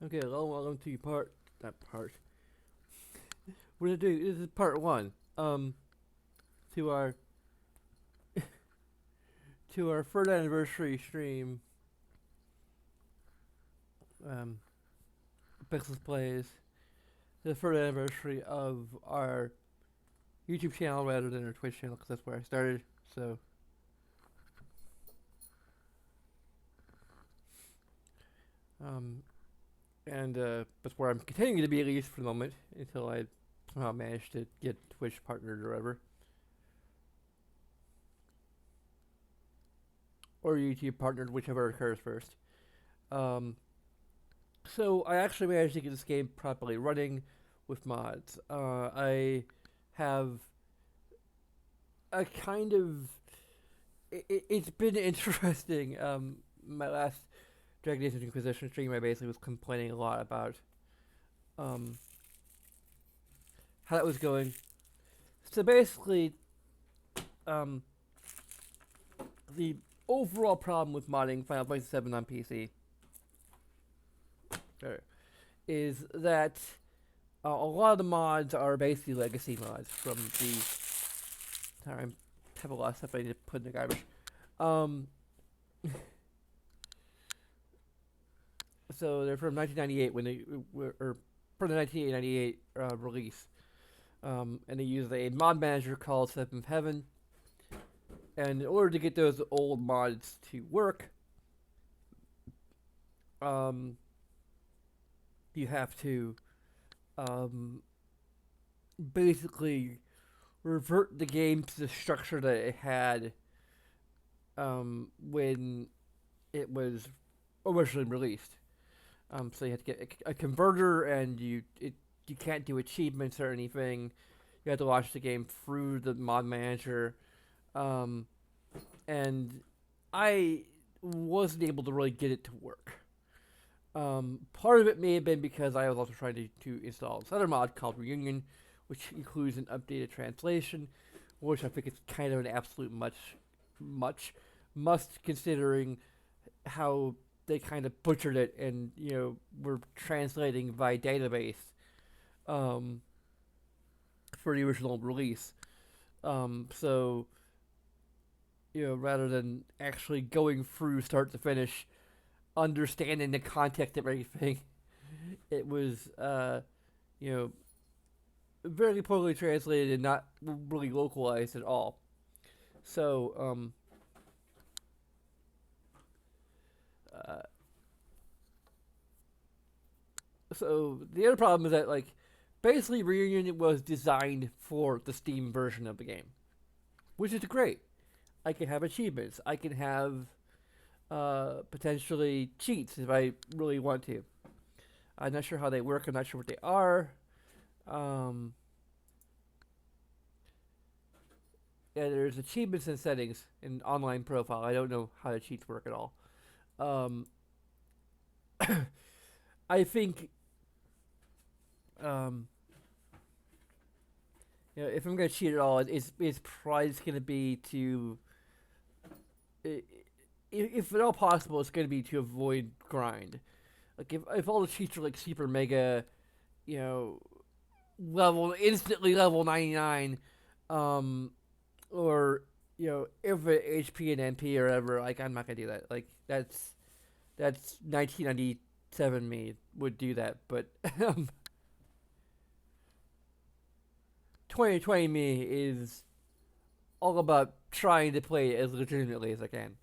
Okay, hello, welcome to that part. We're gonna do, this is part one, to our, to our third anniversary stream, um, Pixels Plays, the third anniversary of our YouTube channel rather than our Twitch channel, because that's where I started, so, um, that's where I'm continuing to be, at least for the moment, until I somehow manage to get Twitch partnered or whatever. Or YouTube partnered, whichever occurs first. Um, So I actually managed to get this game properly running with mods. I have a kind of it's been interesting. My last Dragon Age Inquisition stream, I basically was complaining a lot about um, how that was going. So basically, um, the overall problem with modding Final Fantasy VII on PC is that a lot of the mods are basically legacy mods from the. Sorry, I have a lot of stuff I need to put in the garbage. Um, so they're from 1998 when they were, or from the 1998 release, and they use a mod manager called Seventh Heaven. And in order to get those old mods to work, um, you have to um, basically revert the game to the structure that it had when it was originally released. So you have to get a converter, and you can't do achievements or anything. You have to watch the game through the mod manager, um, and I wasn't able to really get it to work. Part of it may have been because I was also trying to install this other mod called Reunion, which includes an updated translation, which I think is kind of an absolute must considering how they kind of butchered it and were translating by database um, for the original release. So rather than actually going through start to finish, understanding the context of everything, it was you know very poorly translated and not really localized at all. So uh, so the other problem is that basically Reunion was designed for the Steam version of the game, which is great. I can have achievements. I can have potentially cheats if I really want to. I'm not sure how they work. I'm not sure what they are. Um, yeah, there's achievements and settings in online profile. I don't know how the cheats work at all. Um, I think um, if I'm gonna cheat at all, it's probably just gonna be to, if at all possible, it's gonna be to avoid grind. Like if all the cheats are like super mega, you know, level instantly level 99, um, or if HP and NP or whatever, like I'm not gonna do that. Like that's 1997 me would do that, but 2020 me is all about trying to play as legitimately as I can.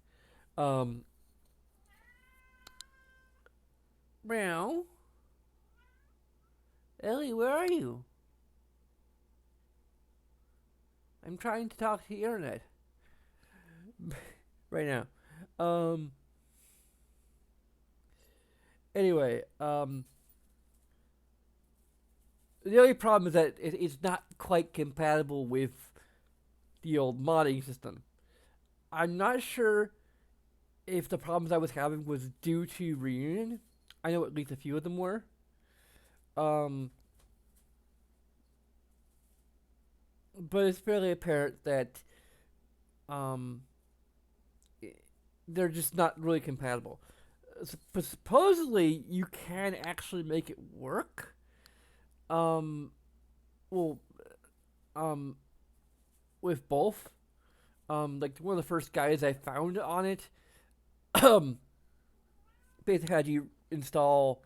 Um, Meow, Ellie, where are you? I'm trying to talk to the internet right now. Um, anyway, the only problem is that it's not quite compatible with the old modding system. I'm not sure if the problems I was having was due to Reunion. I know at least a few of them were. Um, but it's fairly apparent that um, they're just not really compatible. supposedly you can actually make it work. Um, well, um, with both. Like one of the first guys I found on it, um, basically had you install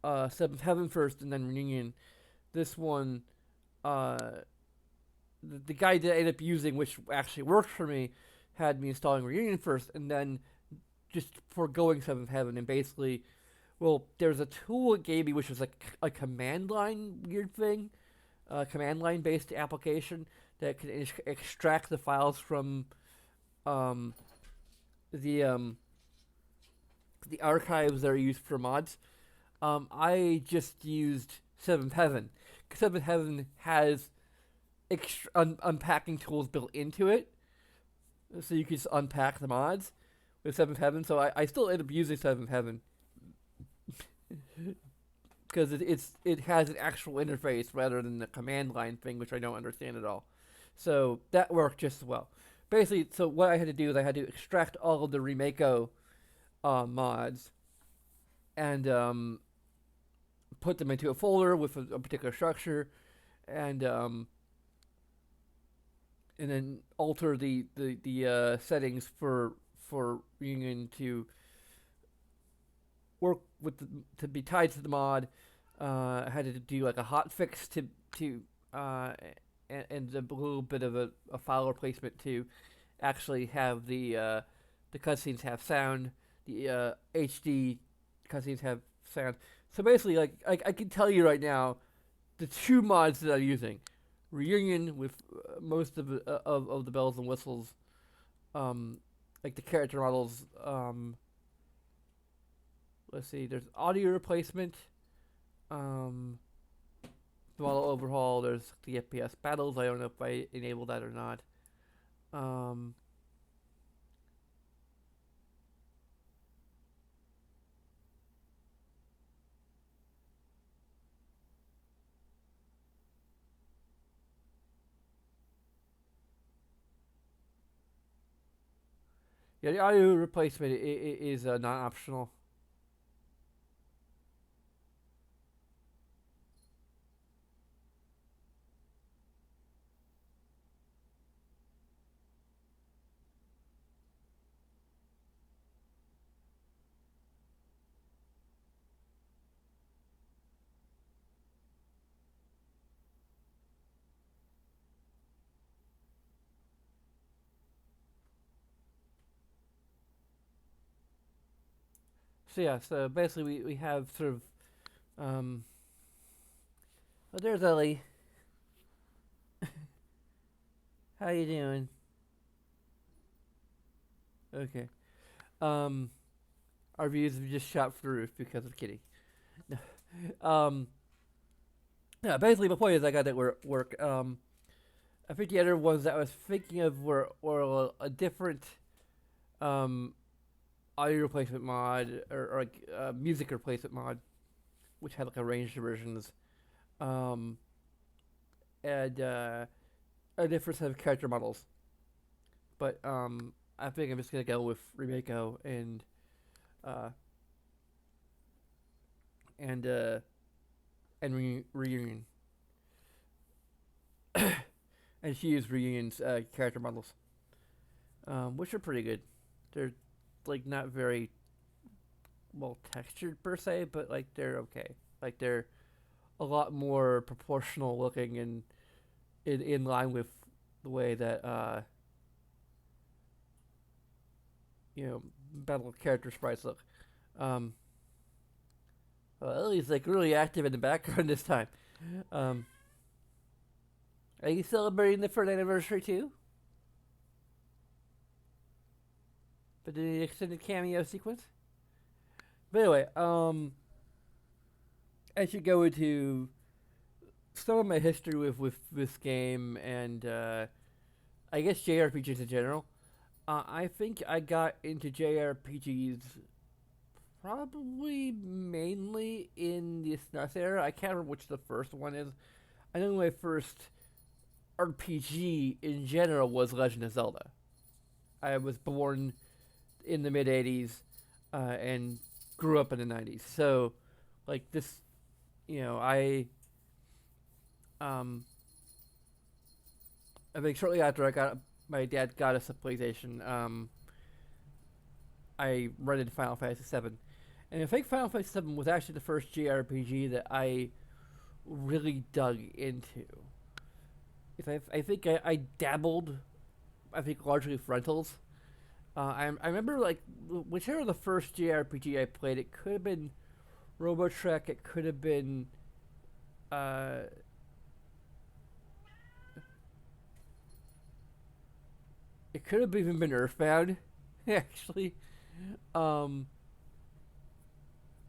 Seventh Heaven first and then Reunion. This one, uh, the guy that I ended up using, which actually worked for me, had me installing Reunion first and then just foregoing Seventh Heaven and basically, well, there's a tool it gave me which was like a command line weird thing, command line based application that can extract the files from um, the um, the archives that are used for mods. I just used Seventh Heaven. Seventh Heaven has unpacking tools built into it, so you can just unpack the mods with Seventh Heaven. So I still end up using Seventh Heaven because it has an actual interface rather than the command line thing, which I don't understand at all. So that worked just as well. Basically, so what I had to do is I had to extract all of the Remako mods and put them into a folder with a particular structure, and then alter the settings for Reunion to work with to be tied to the mod. I had to do like a hotfix to and a little bit of a file replacement to actually have the cutscenes have sound. The HD cutscenes have sound. So basically, like I can tell you right now, the two mods that I'm using, Reunion with most of the bells and whistles, like the character models. Let's see, there's audio replacement, um, model overhaul. There's the FPS battles. I don't know if I enable that or not. Um, yeah, the audio replacement is not optional. So yeah, so basically we have sort of oh, there's Ellie. How you doing? Okay. Um, our views have just shot through the roof because of Kitty. um, yeah, basically my point is I got that work. I think the other ones that I was thinking of were a different um audio replacement mod or like music replacement mod, which had like arranged versions. Um, and a different set of character models. But I think I'm just gonna go with Remako uh, and Reunion, and she used Reunion's character models, which are pretty good. They're like not very well textured per se, but like they're okay. Like they're a lot more proportional looking and in line with the way that battle character sprites look. Um, well, Ellie's like really active in the background this time. Um, are you celebrating the third anniversary too? But the extended cameo sequence. But anyway, I should go into some of my history with this game and I guess JRPGs in general. I think I got into JRPGs probably mainly in the SNES era. I can't remember which the first one is. I know my first RPG in general was Legend of Zelda. I was born in the mid '80s, and grew up in the '90s. So, like this, um, I think shortly after my dad got us a PlayStation, I rented Final Fantasy VII, and I think Final Fantasy VII was actually the first JRPG that I really dug into. If I think I dabbled, I think largely with rentals. I remember like whichever the first JRPG I played, it could have been Robotrek, it could have been uh, it could have even been Earthbound, actually. Um,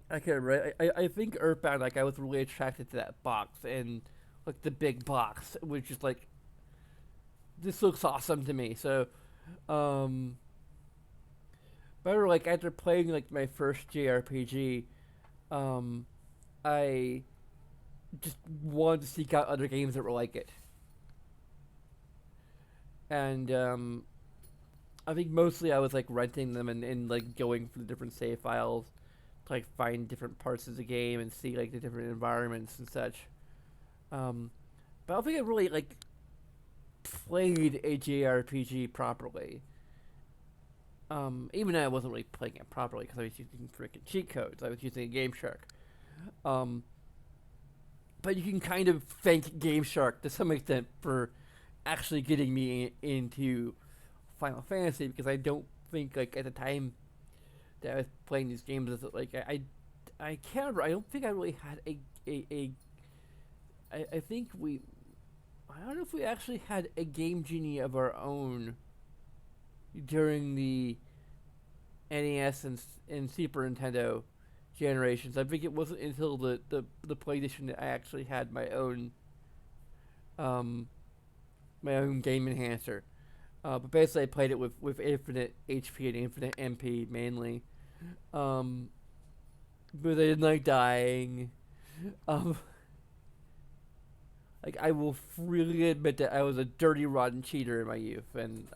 I can't remember. I think Earthbound, like I was really attracted to that box and like the big box, which is like this looks awesome to me. So, um, but I remember like after playing like my first JRPG, um, I just wanted to seek out other games that were like it, and I think mostly I was like renting them and like going for the different save files to like find different parts of the game and see like the different environments and such. Um, but I don't think I really like played a JRPG properly. Even though I wasn't really playing it properly because I was using freaking cheat codes. I was using a Game Shark. Um, but you can kind of thank Game Shark to some extent for actually getting me into Final Fantasy because I don't think like at the time that I was playing these games, like I can't remember. I don't think I really had a I think we I don't know if we actually had a Game Genie of our own during the NES and Super Nintendo generations. I think it wasn't until the PlayStation that I actually had um my own game enhancer. But basically, I played it with infinite HP and infinite MP mainly. Um, but I didn't like dying. Um, like I will freely admit that I was a dirty, rotten cheater in my youth, and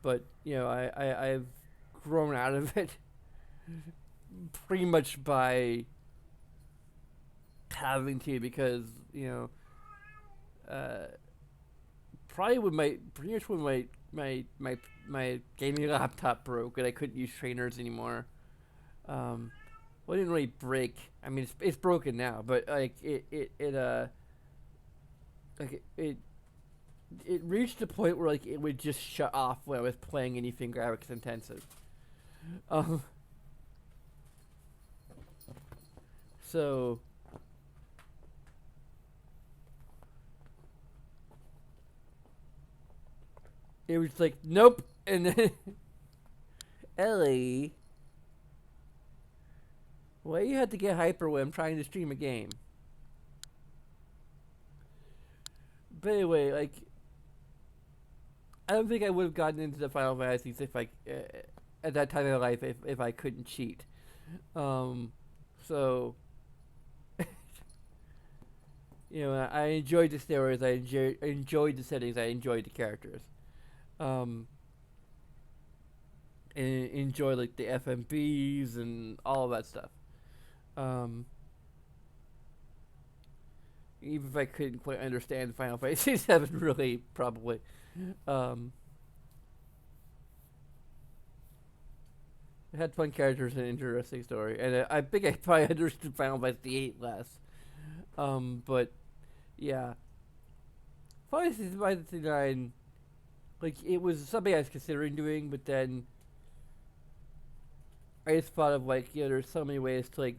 but I've grown out of it pretty much by having to because uh, probably when my pretty much when my gaming laptop broke and I couldn't use trainers anymore. Um, well, it didn't really break. I mean, it's broken now, but like it it reached a point where like it would just shut off when I was playing anything graphics intensive. Um, so it was like nope, and then Ellie, well, you had to get hyper when I'm trying to stream a game. But anyway, like I don't think I would have gotten into the Final Fantasies if I at that time in my life if I couldn't cheat. Um, so I enjoyed the stories. I enjoyed the settings. I enjoyed the characters. Um, and enjoy like the FMBs and all of that stuff. Um, even if I couldn't quite understand Final Fantasy VII, really, probably. Um, it had fun characters and an interesting story, and I think I probably understood Final Fantasy VIII less. But yeah, Final Fantasy IX, like it was something I was considering doing, but then I just thought of like there's so many ways to like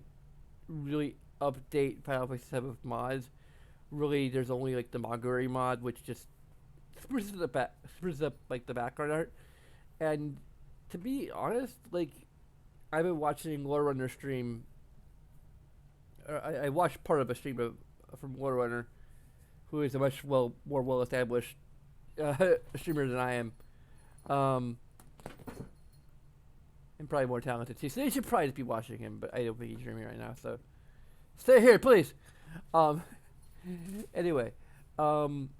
really update Final Fantasy VII with mods. Really, there's only like the Maguri mod, which just spruces up like the background art. And to be honest, like I've been watching Lore Runner stream. I watched part of a stream from Lore Runner, who is a much more well established streamer than I am, um, and probably more talented too. So they should probably just be watching him, but I don't think he's streaming right now. So stay here, please. Um, anyway, um,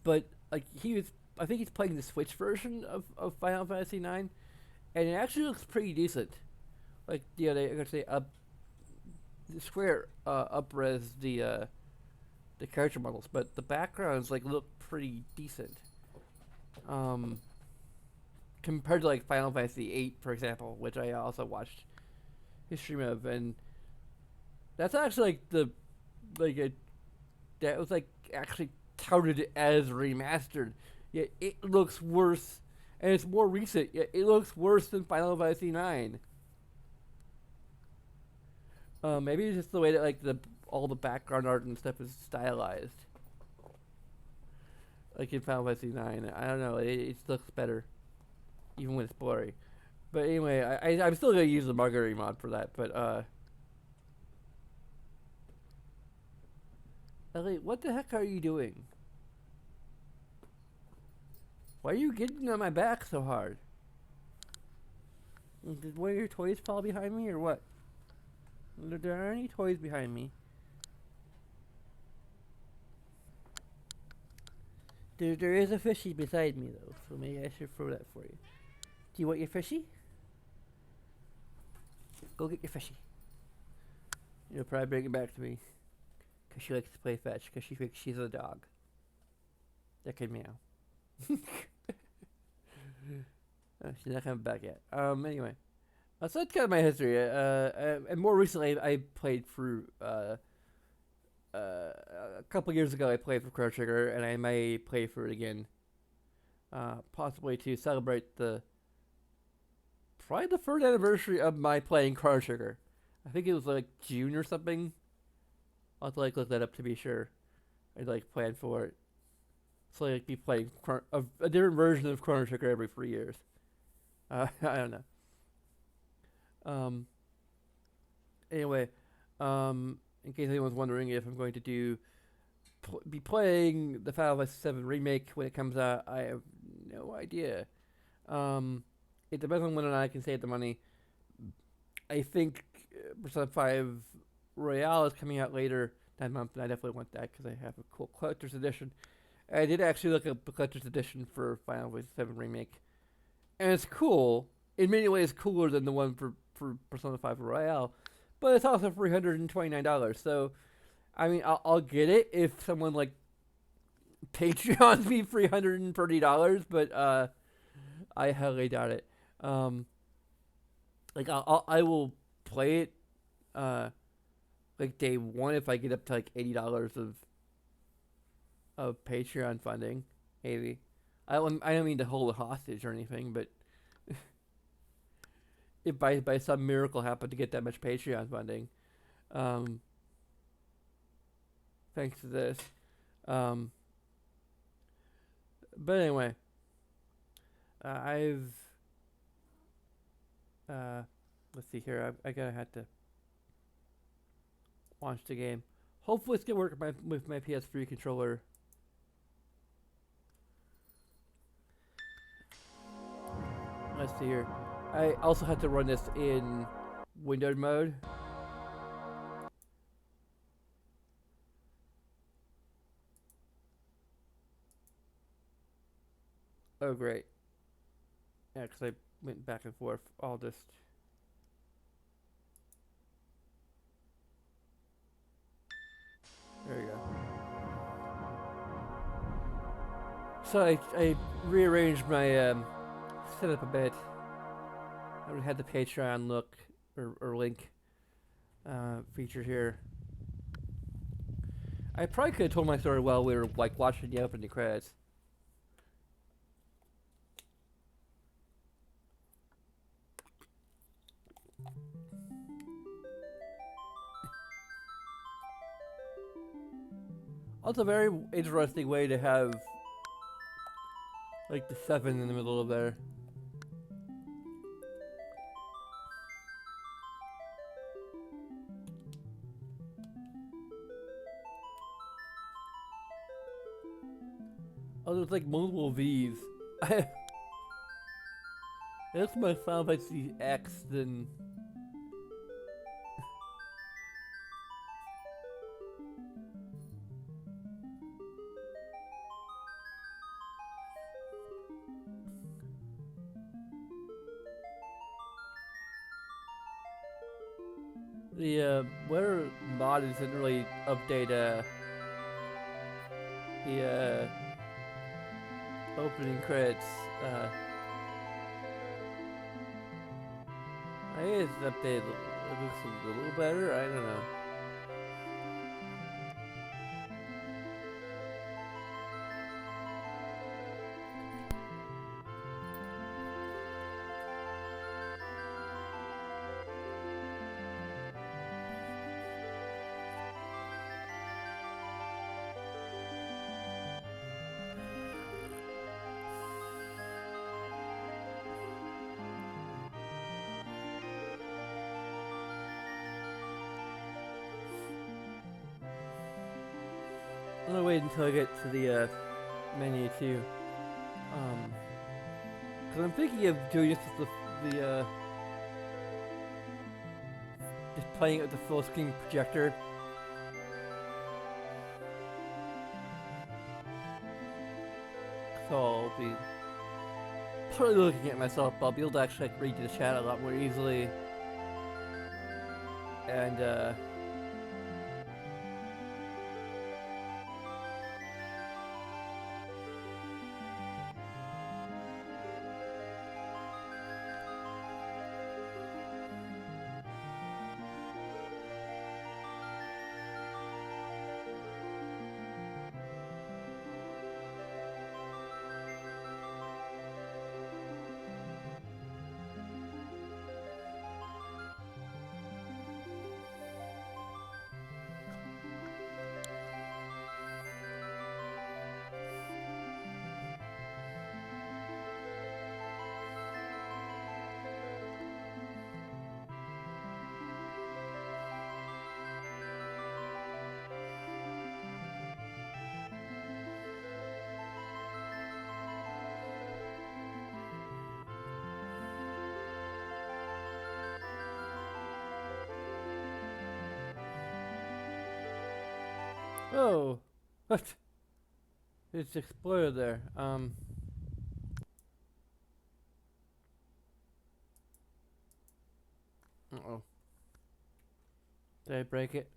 but like he was I think he's playing the Switch version of Final Fantasy IX, and it actually looks pretty decent. Like they I say Square upres the character models, but the backgrounds like look pretty decent. Um, Compared to like Final Fantasy VIII, for example, which I also watched his stream of, and that's actually like that was like actually touted as remastered. Yet it looks worse, and it's more recent. Yet it looks worse than Final Fantasy IX. Maybe it's just the way that like the all the background art and stuff is stylized, like in Final Fantasy IX. I don't know. It looks better, even when it's blurry. But anyway, I'm still gonna use the Marguerite mod for that. But Ellie, what the heck are you doing? Why are you getting on my back so hard? Did one of your toys fall behind me or what? There aren't any toys behind me. There is a fishy beside me though, so maybe I should throw that for you. Do you want your fishy? Go get your fishy. You'll probably bring it back to me. Because she likes to play fetch, because she thinks she's a dog. That can meow. She's not coming back yet. Anyway. So that's kind of my history. And more recently, I played through, a couple years ago, I played for Chrono Trigger, and I may play through it again. Possibly to celebrate probably the third anniversary of my playing Chrono Trigger. I think it was like June or something. I'll have to like look that up to be sure. I'd like plan for it. So like be playing a different version of Chrono Trigger every 3 years. I don't know. Anyway, in case anyone's wondering if I'm going to be playing the Final Fantasy VII remake when it comes out, I have no idea. It depends on whether or not I can save the money. I think Persona 5 Royale is coming out later that month, and I definitely want that because I have a cool collector's edition. I did actually look up the collector's edition for Final Fantasy VII remake, and it's cool. In many ways, cooler than the one for Persona 5 Royale, but it's also $329. So, I mean, I'll get it if someone like Patreons me $330, but I highly doubt it. Like I will play it like day one if I get up to like $80 of Patreon funding. Maybe I don't mean to hold a hostage or anything, but if by some miracle happen to get that much Patreon funding, thanks to this. But anyway, I've let's see here. I gotta have to launch the game. Hopefully, it's gonna work with my PS3 controller. Let's see here. I also had to run this in windowed mode. Oh, great. Yeah, because I went back and forth. I'll just... There you go. So I rearranged my setup a bit. I had the Patreon look or link feature here. I probably could have told my story while we were like watching the opening credits. Also, a very interesting way to have like the 7 in the middle of there. Oh, there's like multiple V's. It looks more Final Fantasy X than... The where mod doesn't really update the opening credits. I guess it's updated. It looks a little better. I don't know. I'm gonna wait until I get to the menu too. Cause I'm thinking of doing this with the just playing it with the full screen projector. So I'll be probably looking at myself, but I'll be able to actually like, read the chat a lot more easily. And oh, what? It's exploded there. Uh-oh. Did I break it?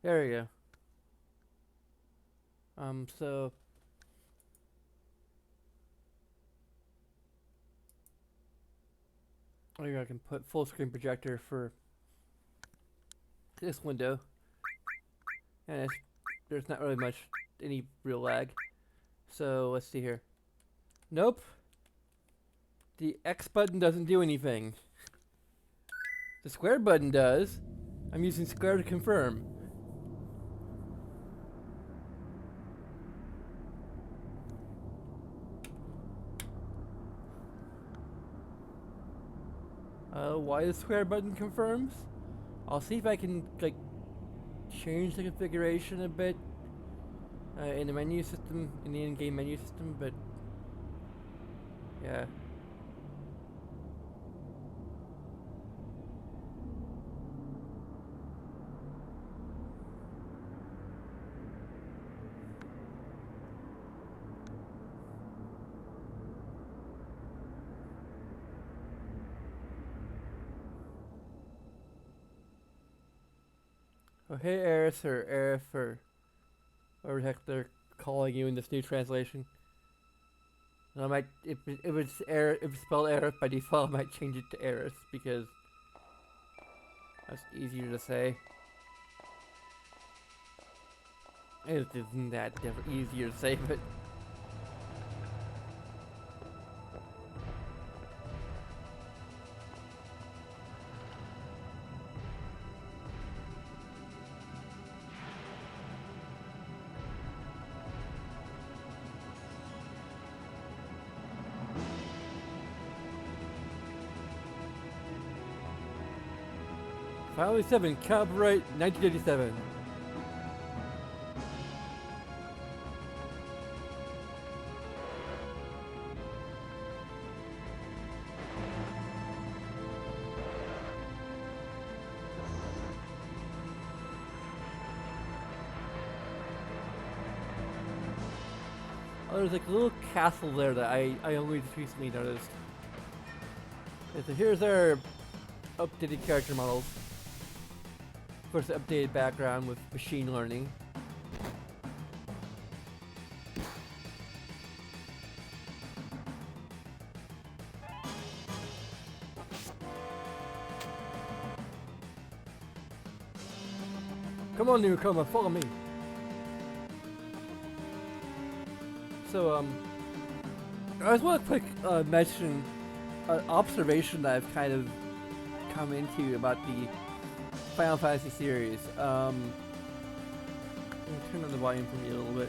There we go. So maybe I can put full screen projector for this window, and there's not really much any real lag. So let's see here. Nope. The X button doesn't do anything. The square button does. I'm using square to confirm. Why the square button confirms? I'll see if I can like change the configuration a bit in the menu system, in the in-game menu system, but yeah. Oh, hey, Eris, or Arif, or whatever the heck they're calling you in this new translation. I might, if it's spelled Arif by default, I might change it to Eris because that's easier to say. It isn't that easier to say, but. Final 7, copyright 1987. Oh, there's like a little castle there that I only just recently noticed. Okay, so here's our updated character models. Of course, the updated background with machine learning. Come on, newcomer, follow me. So, I just want to quick mention an observation that I've kind of come into about the Final Fantasy series. I'm gonna turn on the volume for me a little bit.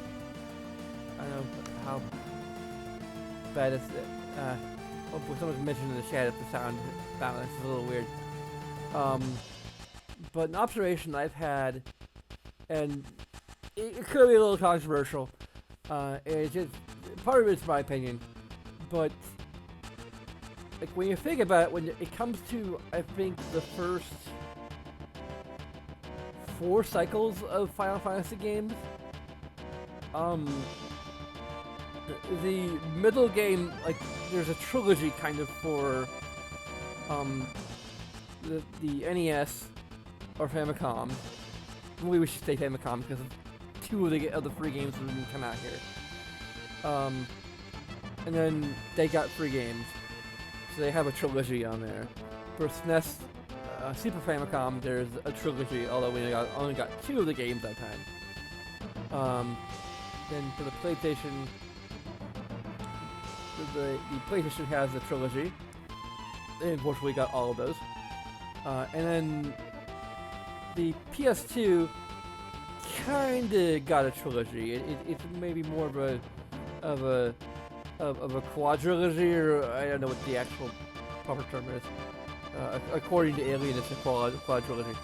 I don't know how bad it's. Hopefully, someone's mentioned in the chat if the sound balance is a little weird. But an observation I've had, and it could be a little controversial. It's just part of it's my opinion, but like when you think about it, when it comes to I think the first 4 cycles of Final Fantasy games, the middle game, like there's a trilogy kind of for the NES or Famicom. Maybe we should say Famicom because 2 of the free games didn't come out here. And then they got free games, so they have a trilogy on there. For SNES, Super Famicom, there's a trilogy, although we only got 2 of the games that time. Then for the PlayStation, the PlayStation has the trilogy. They unfortunately got all of those. And then the PS2 kinda got a trilogy. It's maybe more of a quadrilogy, or I don't know what the actual proper term is. According to Alien, it's a quadrilogy.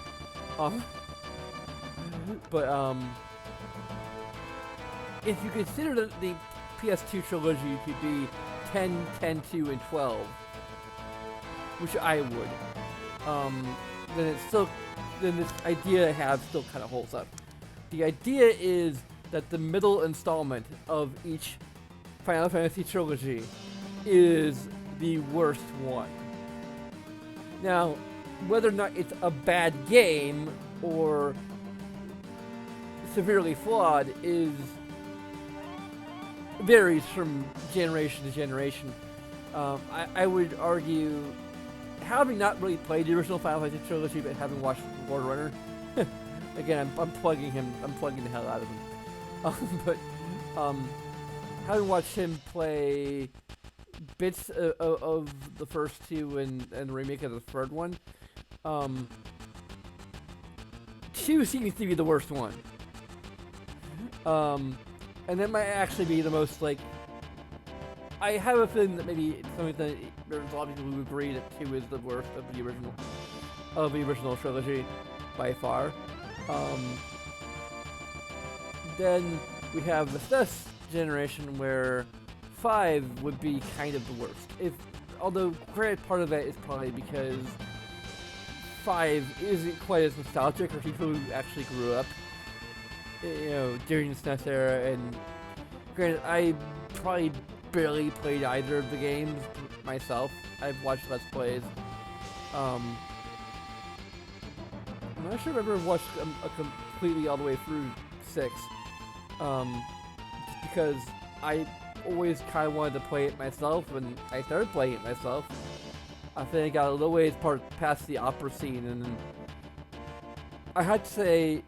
But if you consider the PS2 trilogy to be 10, 10, 2, and 12, which I would, then this idea I have still kind of holds up. The idea is that the middle installment of each Final Fantasy trilogy is the worst one. Now, whether or not it's a bad game or severely flawed varies from generation to generation. I would argue, having not really played the original Final Fantasy trilogy, but having watched Lord Runner, again, I'm plugging the hell out of him. But having watched him play bits of the first 2 and the remake of the 3rd one, 2 seems to be the worst one. And that might actually be the most, like, I have a feeling that maybe it's something that there's a lot of people who agree that 2 is the worst of the original trilogy by far. Then we have the SNES generation where 5 would be kind of the worst. Although granted, part of that is probably because 5 isn't quite as nostalgic for people who actually grew up, during the SNES era. And granted, I probably barely played either of the games myself. I've watched Let's Plays. I'm not sure I've ever watched a completely all the way through 6. Just because I always kind of wanted to play it myself, and I started playing it myself. I think I got a little ways past the opera scene, and I had to say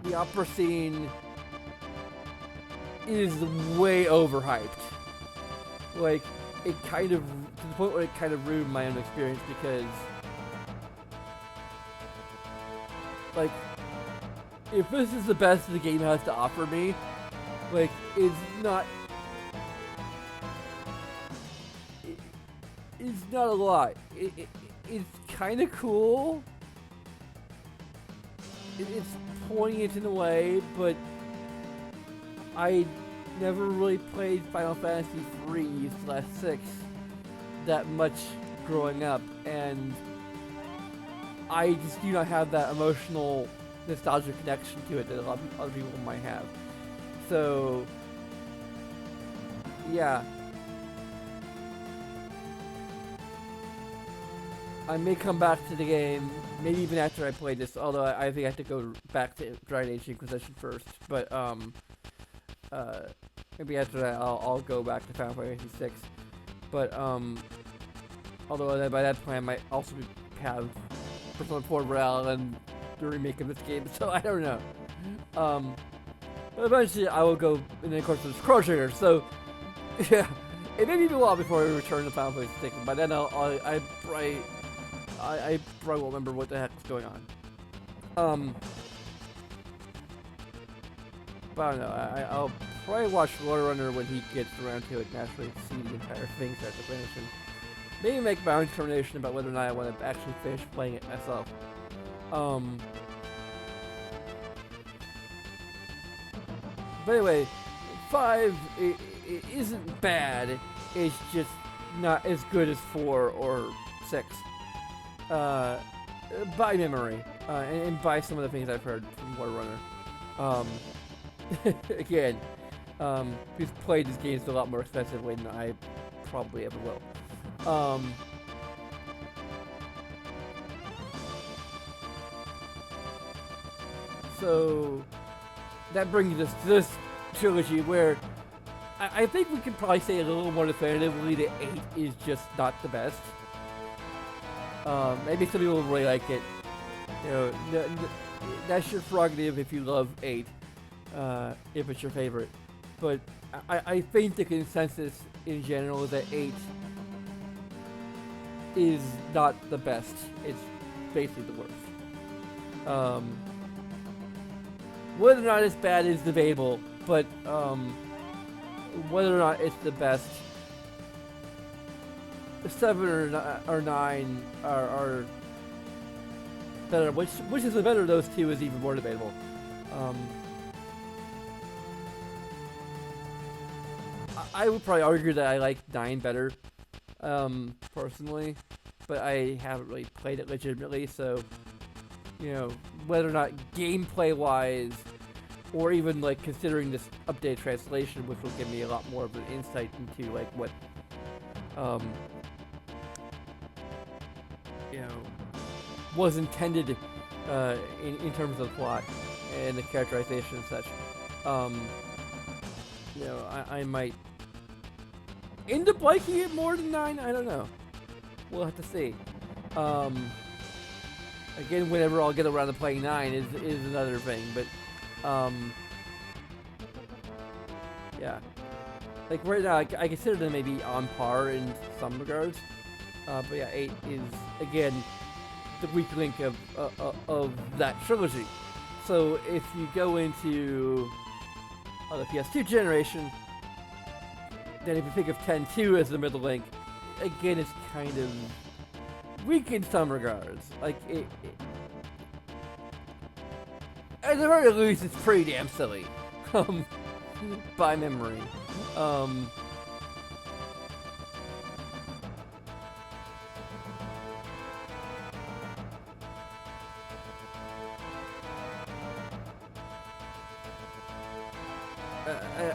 the opera scene is way overhyped. Like, it kind of, to the point where it kind of ruined my own experience, because, like, if this is the best the game has to offer me, like, it's not a lot. It's kind of cool. It's poignant in a way, but I never really played Final Fantasy 3/6 that much growing up, and I just do not have that emotional, nostalgic connection to it that a lot of other people might have. So yeah, I may come back to the game, maybe even after I play this. Although I think I have to go back to Dragon Age Inquisition first. But uh, maybe after that I'll go back to Final Fantasy 6. But although by that point I might also have Persona 4 Royale and the remake of this game, so I don't know. But eventually I will go, and then of course there's Chrono Trigger, so yeah, it may be a while before I return to Final Fantasy 6. By then I probably won't remember what the heck's going on. But I don't know. I'll probably watch Runner when he gets around to it and actually see the entire thing start to finish, and maybe make my own determination about whether or not I want to actually finish playing it myself. But anyway, 5 it isn't bad. It's just not as good as 4 or 6. By memory, and by some of the things I've heard from Warrunner. Again, he's played these games a lot more extensively than I probably ever will. So that brings us to this trilogy where I think we can probably say a little more definitively that 8 is just not the best. Maybe some people really like it. You know, that's your prerogative if you love 8, if it's your favorite. But I think the consensus in general is that 8 is not the best. It's basically the worst. Whether or not it's bad is debatable, but whether or not it's the best, 7 or 9 are better. Which is the better of those two is even more debatable. I would probably argue that I like 9 better, personally, but I haven't really played it legitimately, so, you know, whether or not gameplay-wise, or even, like, considering this updated translation, which will give me a lot more of an insight into, like, what, you know, was intended, in terms of the plot, and the characterization and such, you know, I might end up liking it more than 9, I don't know. We'll have to see. Again, whenever I'll get around to playing 9 is another thing, but, yeah. Like, right now, I consider them maybe on par in some regards, but yeah, 8 is, again, the weak link of that trilogy. So, if you go into the PS2 generation, then if you think of 10-2 as the middle link, again, it's kind of weak in some regards. Like, at the very least, it's pretty damn silly. By memory.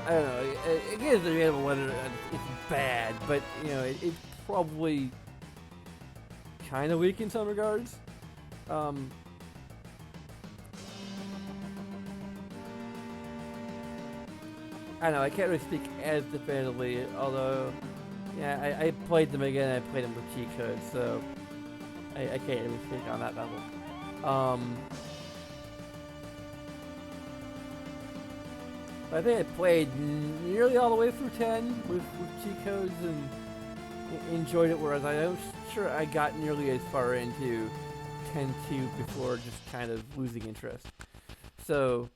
I don't know. Again, it's debatable whether it's bad, but, you know, it's probably kind of weak in some regards. I don't know, I can't really speak as definitively, although, yeah, I played them again, I played them with cheat codes, so I can't really speak on that level. I think I played nearly all the way through 10 with cheat codes and enjoyed it, whereas I'm sure I got nearly as far into 10-2 before just kind of losing interest. So,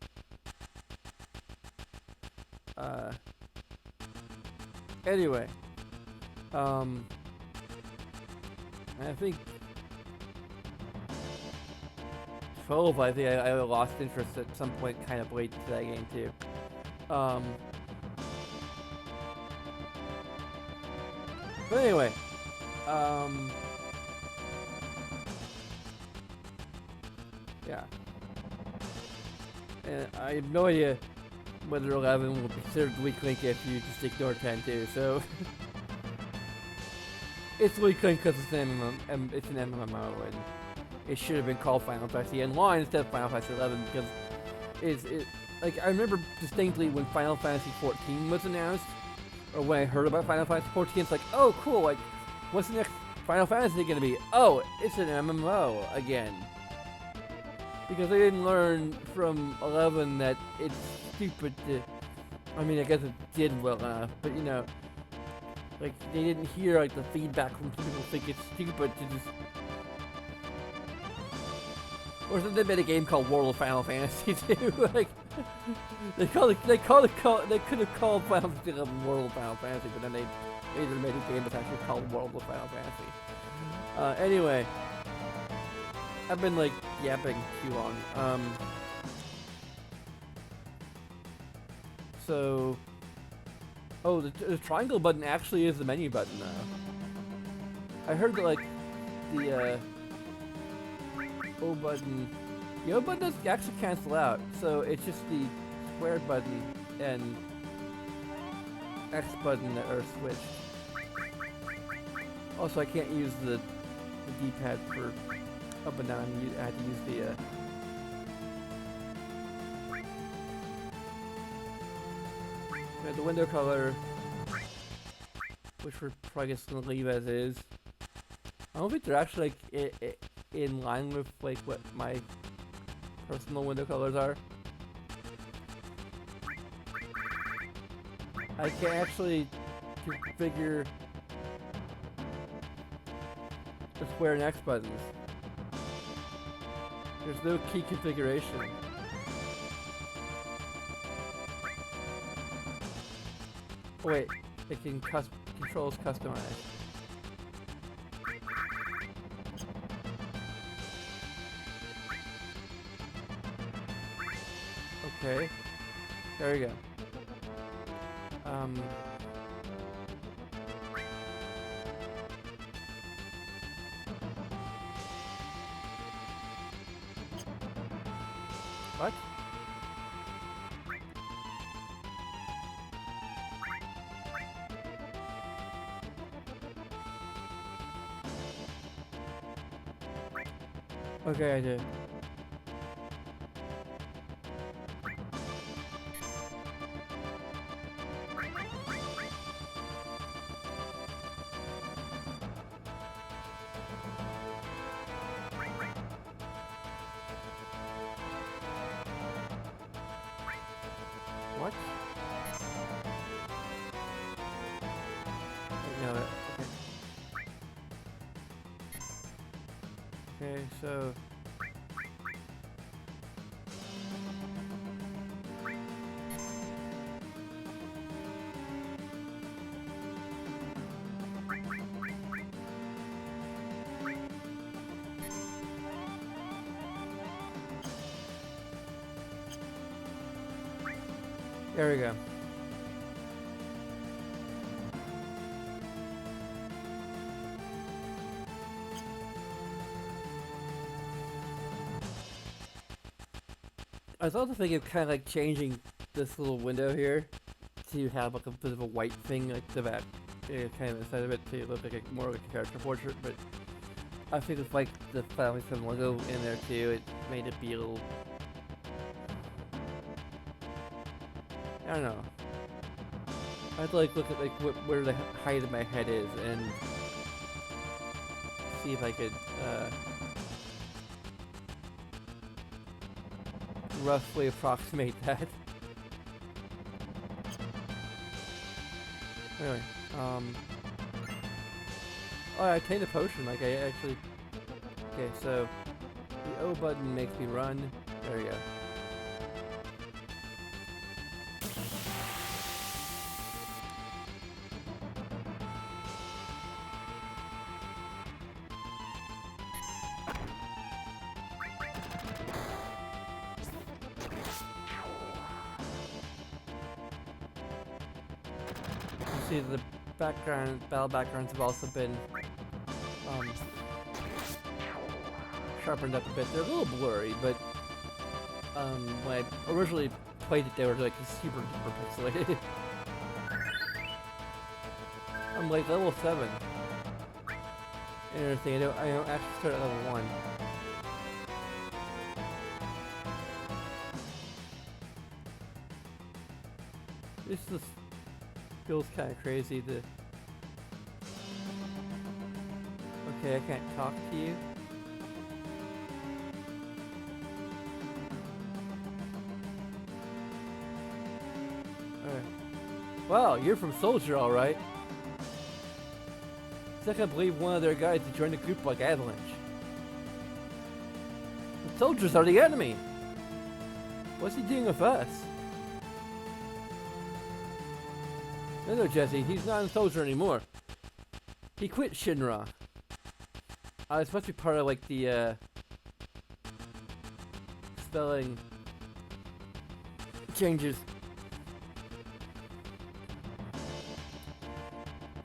anyway, I think 12, I think I lost interest at some point kind of late into that game too. But anyway, yeah. And I have no idea whether 11 will be considered weak link if you just ignore 10 too. So it's weak link because it's an MMO, and it should have been called Final Fantasy Online instead of Final Fantasy 11 because like I remember distinctly when Final Fantasy 14 was announced, or when I heard about Final Fantasy 14, it's like, oh cool, like what's the next Final Fantasy gonna be? Oh, it's an MMO again. Because they didn't learn from 11 that it's stupid to, I mean I guess it did well enough, but you know, like they didn't hear like the feedback from people who think it's stupid to just. Or they made a game called World of Final Fantasy too. Like they could have called Final Fantasy 11 World of Final Fantasy, but then they either made a game that's actually called World of Final Fantasy. Anyway, I've been like yapping too long. So, oh, the triangle button actually is the menu button now. I heard that like the O button, the O button doesn't actually cancel out, so it's just the square button and X button that are switched. Also, I can't use the D-pad for up and down. I had to use the window color, which we're probably just gonna leave as is. I don't think they're actually like in line with like what my personal window colors are. I can actually configure the square and X buttons. There's no key configuration. Oh, wait, it can controls customize. Okay, there we go. What? Okay, I did. What? No, okay, so there we go. I was also thinking of kind of like changing this little window here to have like a bit of a white thing like the back, kind of inside of it to look like more like a character portrait. But I think with like the Final Fantasy VII logo in there too, it made it be a little. I don't know. I'd like look at like where the height of my head is and see if I could roughly approximate that. Anyway, oh, I obtained a potion. Like I actually. Okay, so the O button makes me run. There we go. See, the battle backgrounds have also been sharpened up a bit. They're a little blurry, but when I originally played it, they were like super duper pixelated. I'm like level 7. Interesting, I don't actually start at level 1. This just feels kind of crazy to... Okay, I can't talk to you. Alright. Wow, you're from Soldier, alright. I can't believe one of their guys to join the group like Avalanche. The soldiers are the enemy! What's he doing with us? No, Jesse, he's not a soldier anymore. He quit Shinra. I was supposed to be part of like the spelling changes.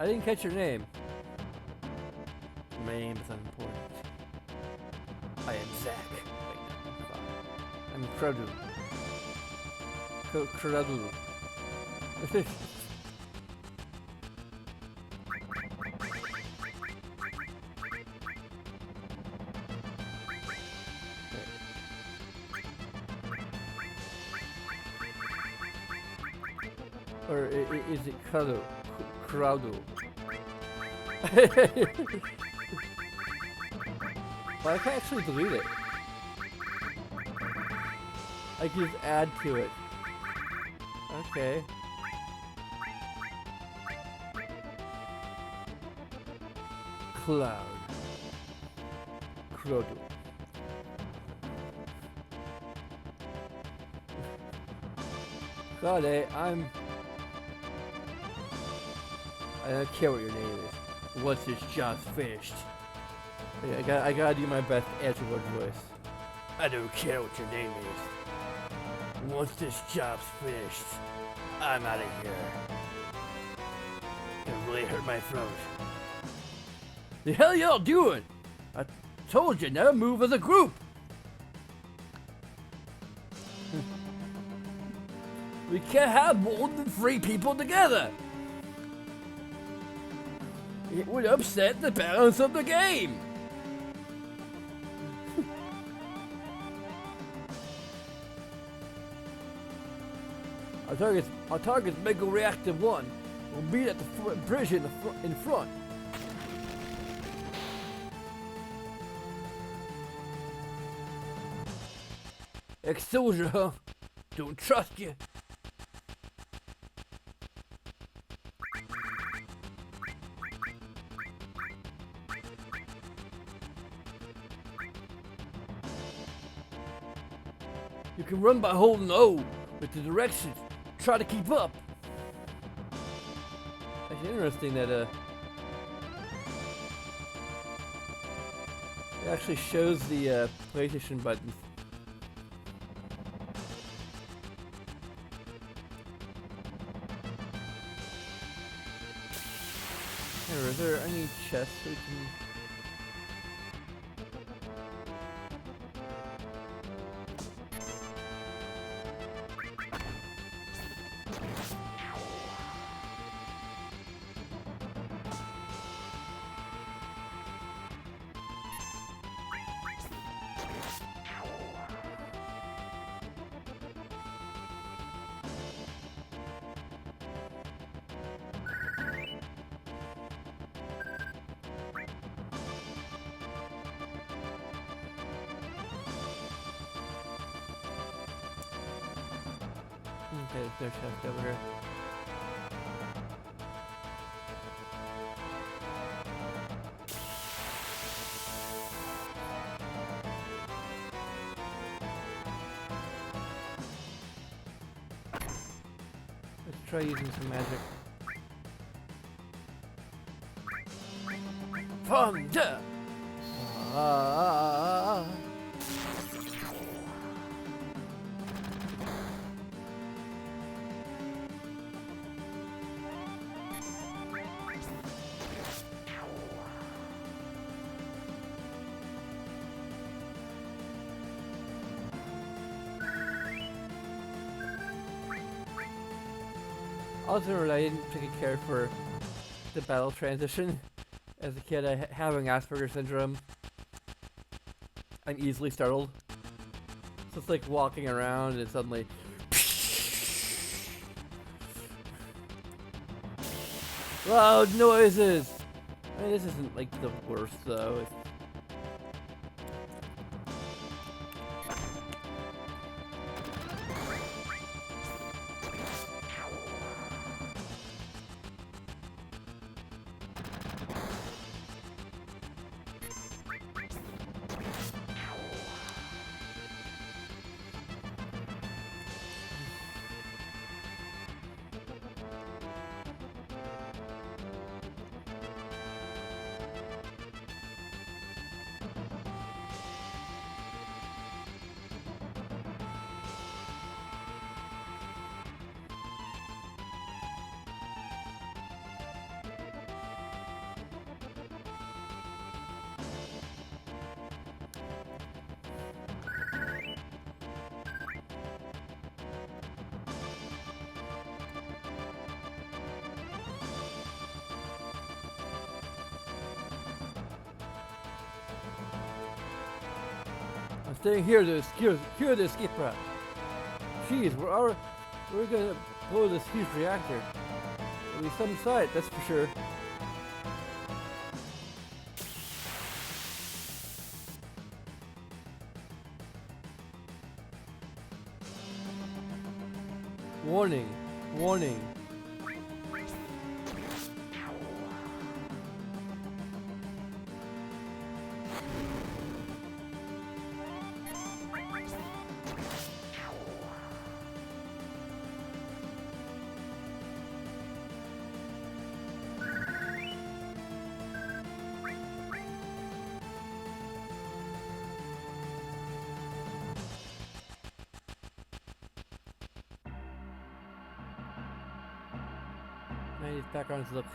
I didn't catch your name. My name is unimportant. I am Zack. Wait, no, I'm Kradu. Kradu. Or is it Kradu? Kradu. Well, I can actually delete it. I can just add to it. Okay. Cloud. Krodu. God, I don't care what your name is. Once this job's finished. Yeah, I gotta do my best Edward voice. I don't care what your name is. Once this job's finished, I'm out of here. It really hurt my throat. The hell y'all doing? I told you never move as a group. We can't have more than 3 people together. It would upset the balance of the game. Our target's Mega Reactor 1. We'll meet at the bridge in front. Ex-soldier, huh? Don't trust you. You can run by holding O with the directions. Try to keep up. It's interesting that it actually shows the PlayStation buttons. Here, is there any chests we can? Okay, there's no chest over here. Let's try using some magic. Thunder! Also, I didn't particularly care for the battle transition. As a kid, having Asperger's syndrome, I'm easily startled. So it's like walking around and suddenly... loud noises! I mean, this isn't like the worst though. I'm staying here to secure the escape route. Jeez, we're gonna blow this huge reactor. There'll be some sight, that's for sure. Warning, warning. Man, these backgrounds look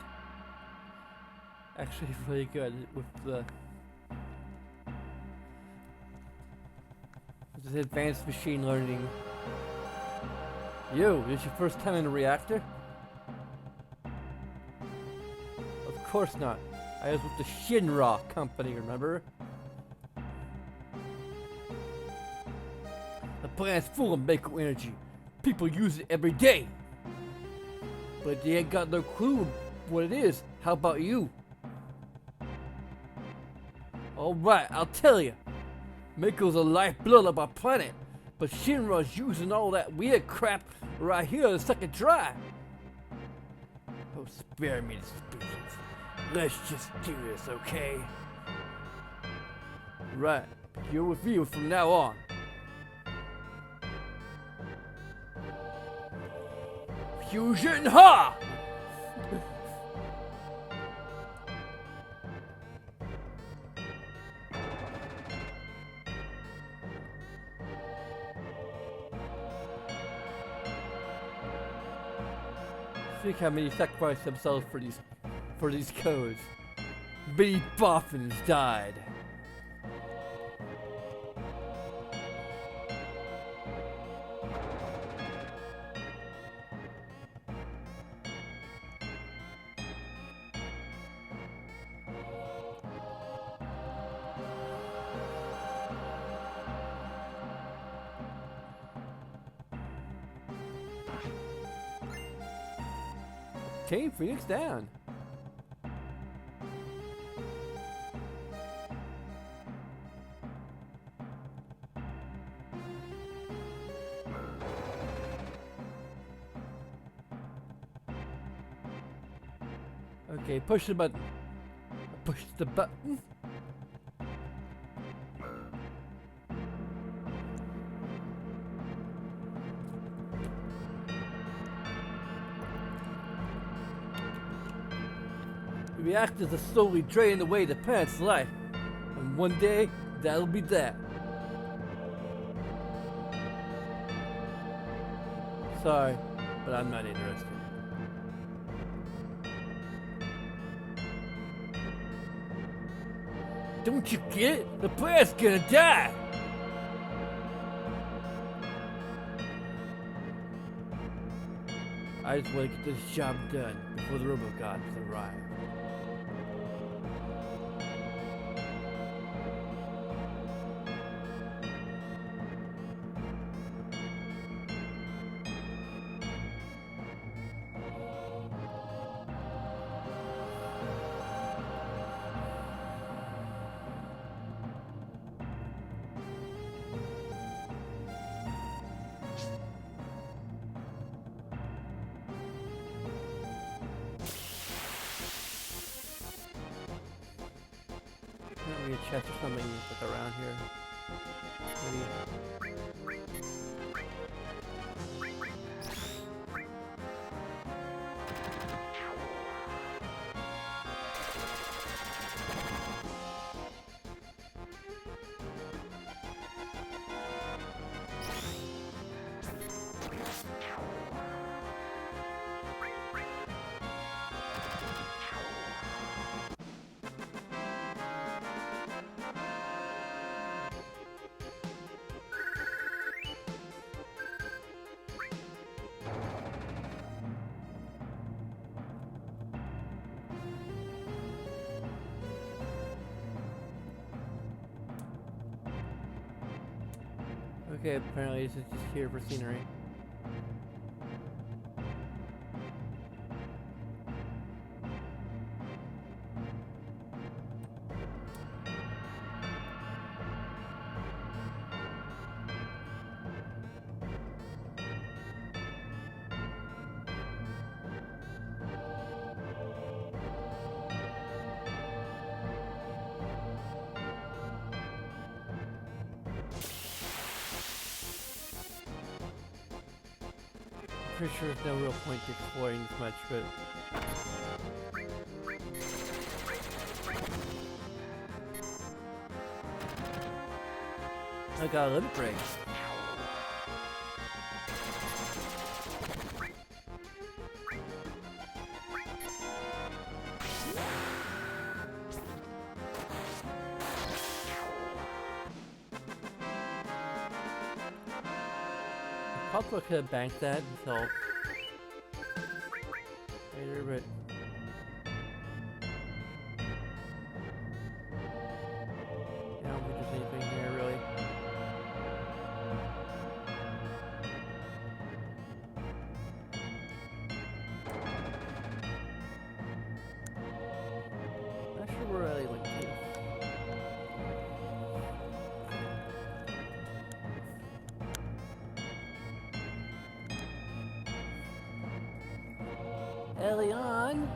actually really good with this advanced machine learning. You, this your first time in a reactor? Of course not. I was with the Shinra company, remember? The plant's full of micro energy. People use it every day. But they ain't got no clue what it is. How about you? Alright, I'll tell you. Mako's the lifeblood of our planet, but Shinra's using all that weird crap right here to suck it dry. Oh, spare me the suspicions. Let's just do this, okay? Right, you're with you from now on. Fusion Ha! Think how many sacrificed themselves for these codes. Many boffins died. Team Phoenix down. Okay, push the button. Push the button. The reactors are slowly draining away the planet's life, and one day that'll be that. Sorry, but I'm not interested. Don't you get it? The planet's gonna die! I just want to get this job done before the robo-gods arrive. Maybe a chest or something like around here. Maybe. Okay, apparently this is just here for scenery. Pretty sure there's no real point to exploring this much, but I got a limit break. Possibly could have banked that until later, but I don't think there's anything here really. Not sure where I went to. Elion.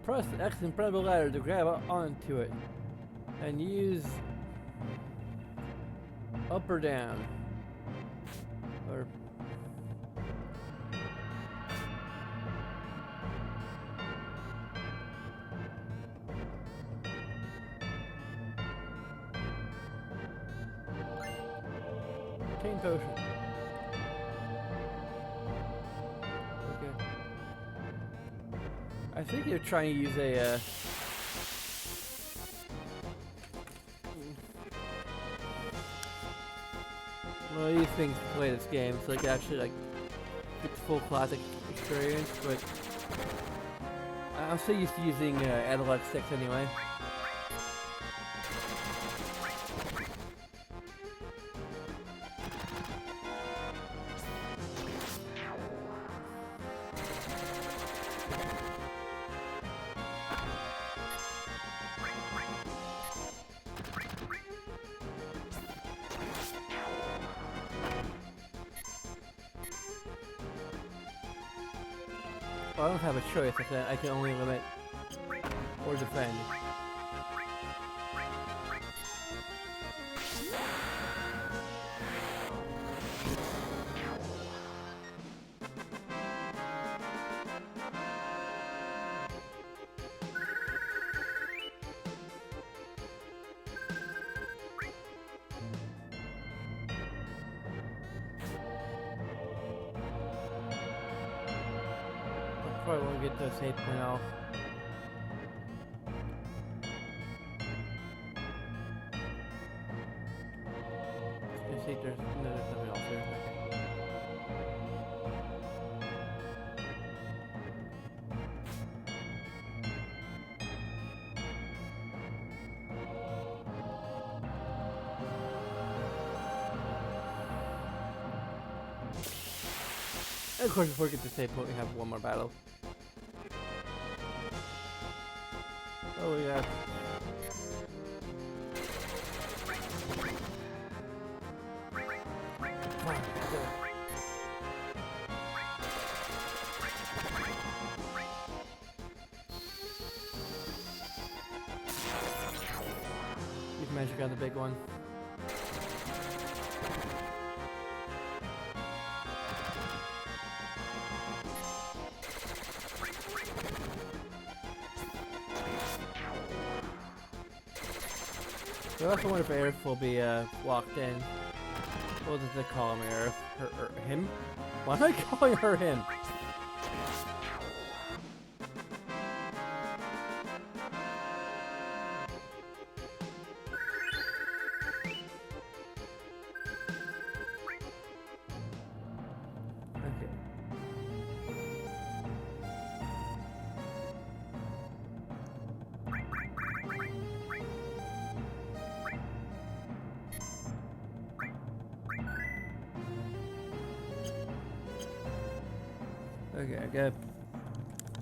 Press X and press the ladder to grab onto it, and use up or down, or obtain potion. I think they're trying to use a one of these things to play this game, so like actually like get the full classic experience. But I'm still used to using analog sticks anyway. Well, I don't have a choice. I can only limit or defend. probably won't get to a save point off. Just see if there's nothing else there. Okay. And of course, before we get to save point, we have one more battle. Oh, we got. We've magic on the big one. I also wonder if Aerith will be walked in. What does they call him, Aerith? Him? Why am I calling her him? Okay. Okay, I gotta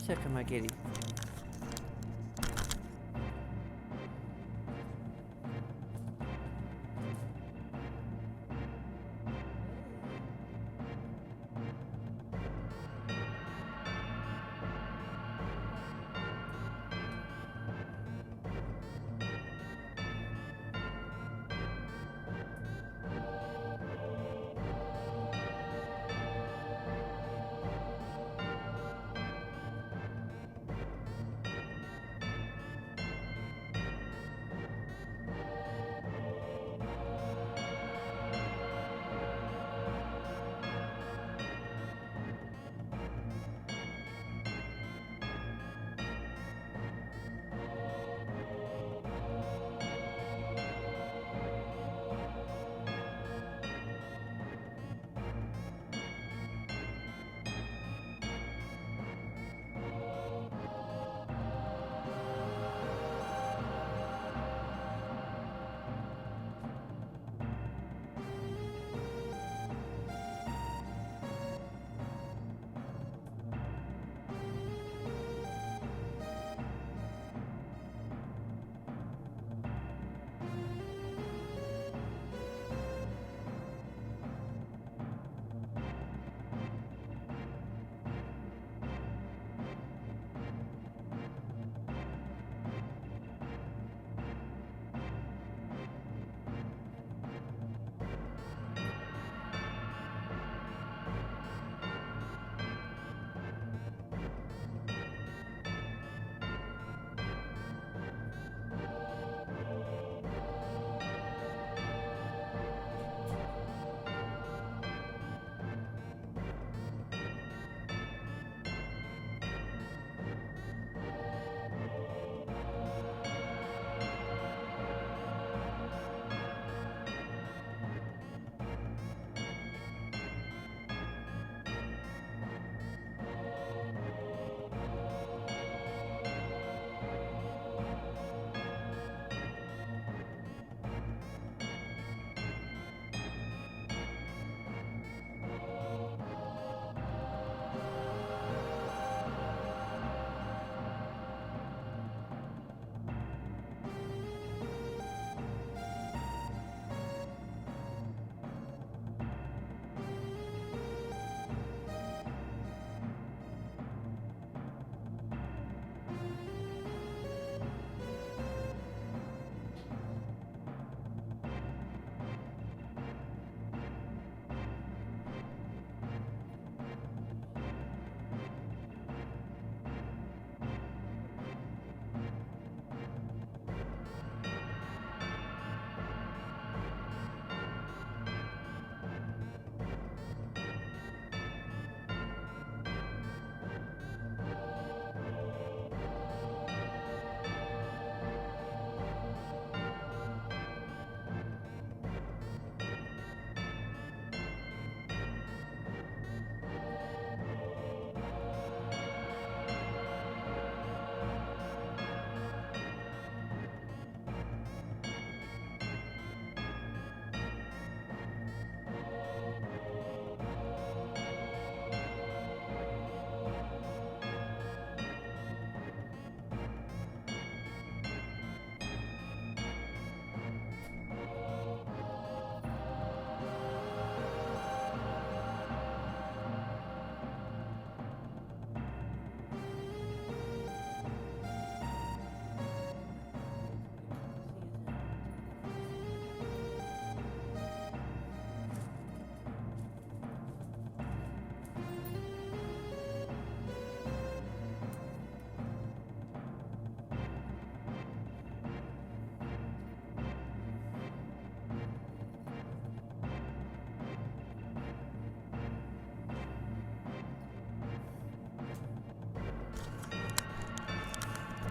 check on my kitty.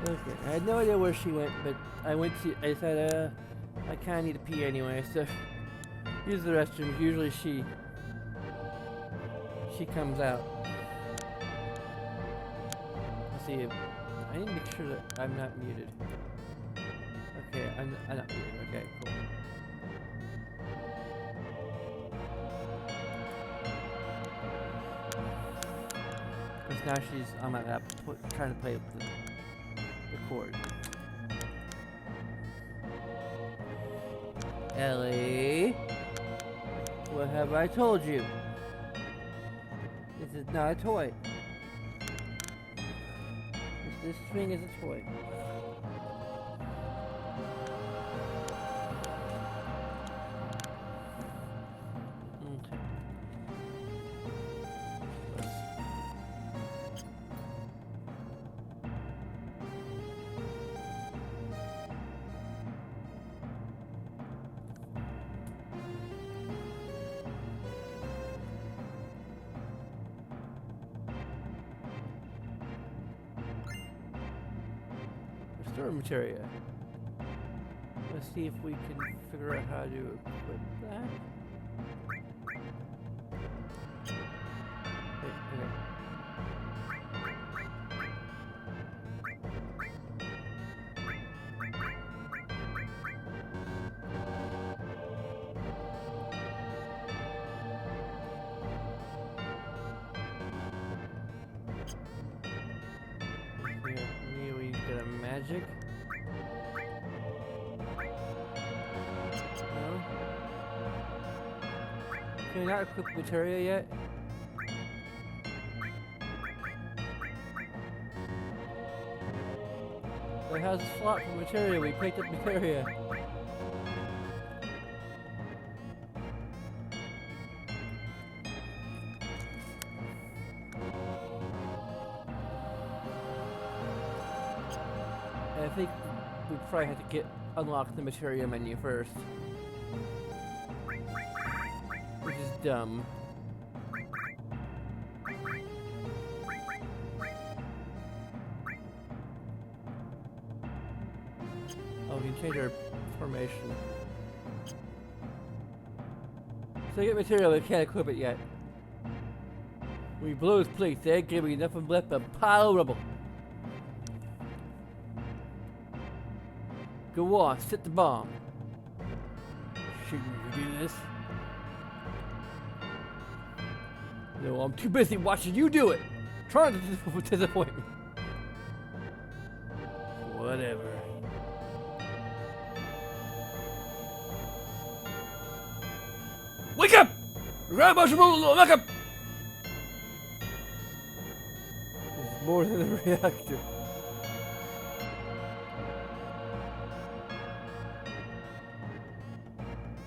Okay, I had no idea where she went, but I said, I kinda need to pee anyway, so use the restroom. Usually she comes out. Let's see, I need to make sure that I'm not muted. Okay, I'm not muted, okay, cool. Because now she's on my lap trying to play with the cord. Ellie, what have I told you? This is not a toy. This string is a toy. Okay. Restore materia. Let's see if we can figure out how to equip that. Okay. Here we get a magic. No. Can we not equip materia yet? It has a slot for materia. We picked up materia. And I think we probably have to unlock the materia menu first. Which is dumb. Oh, we can change our formation. So we get material, but we can't equip it yet. We blow his place, there ain't gonna be nothing left but a pile of rubble. Go on, set the bomb. Shouldn't you do this? No, I'm too busy watching you do it. Trying to disappoint me. Whatever. Wake up! Wake up! This is more than a reactor.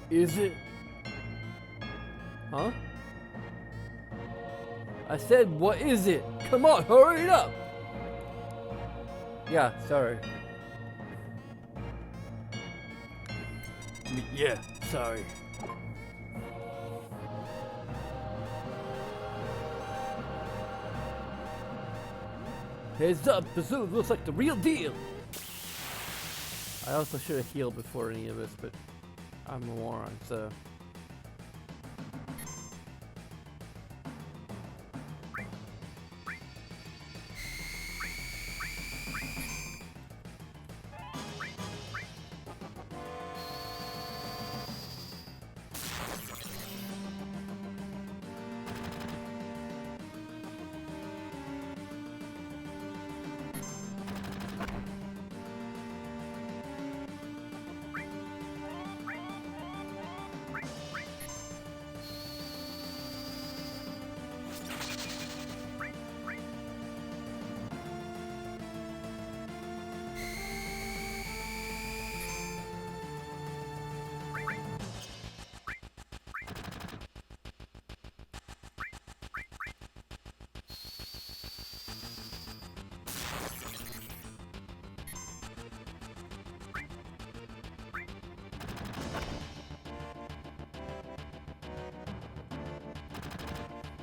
Is it? Huh? I said, what is it? Come on, hurry it up! Yeah, sorry. Yeah, sorry. Heads up, the zoo looks like the real deal! I also should have healed before any of this, but I'm a moron, so...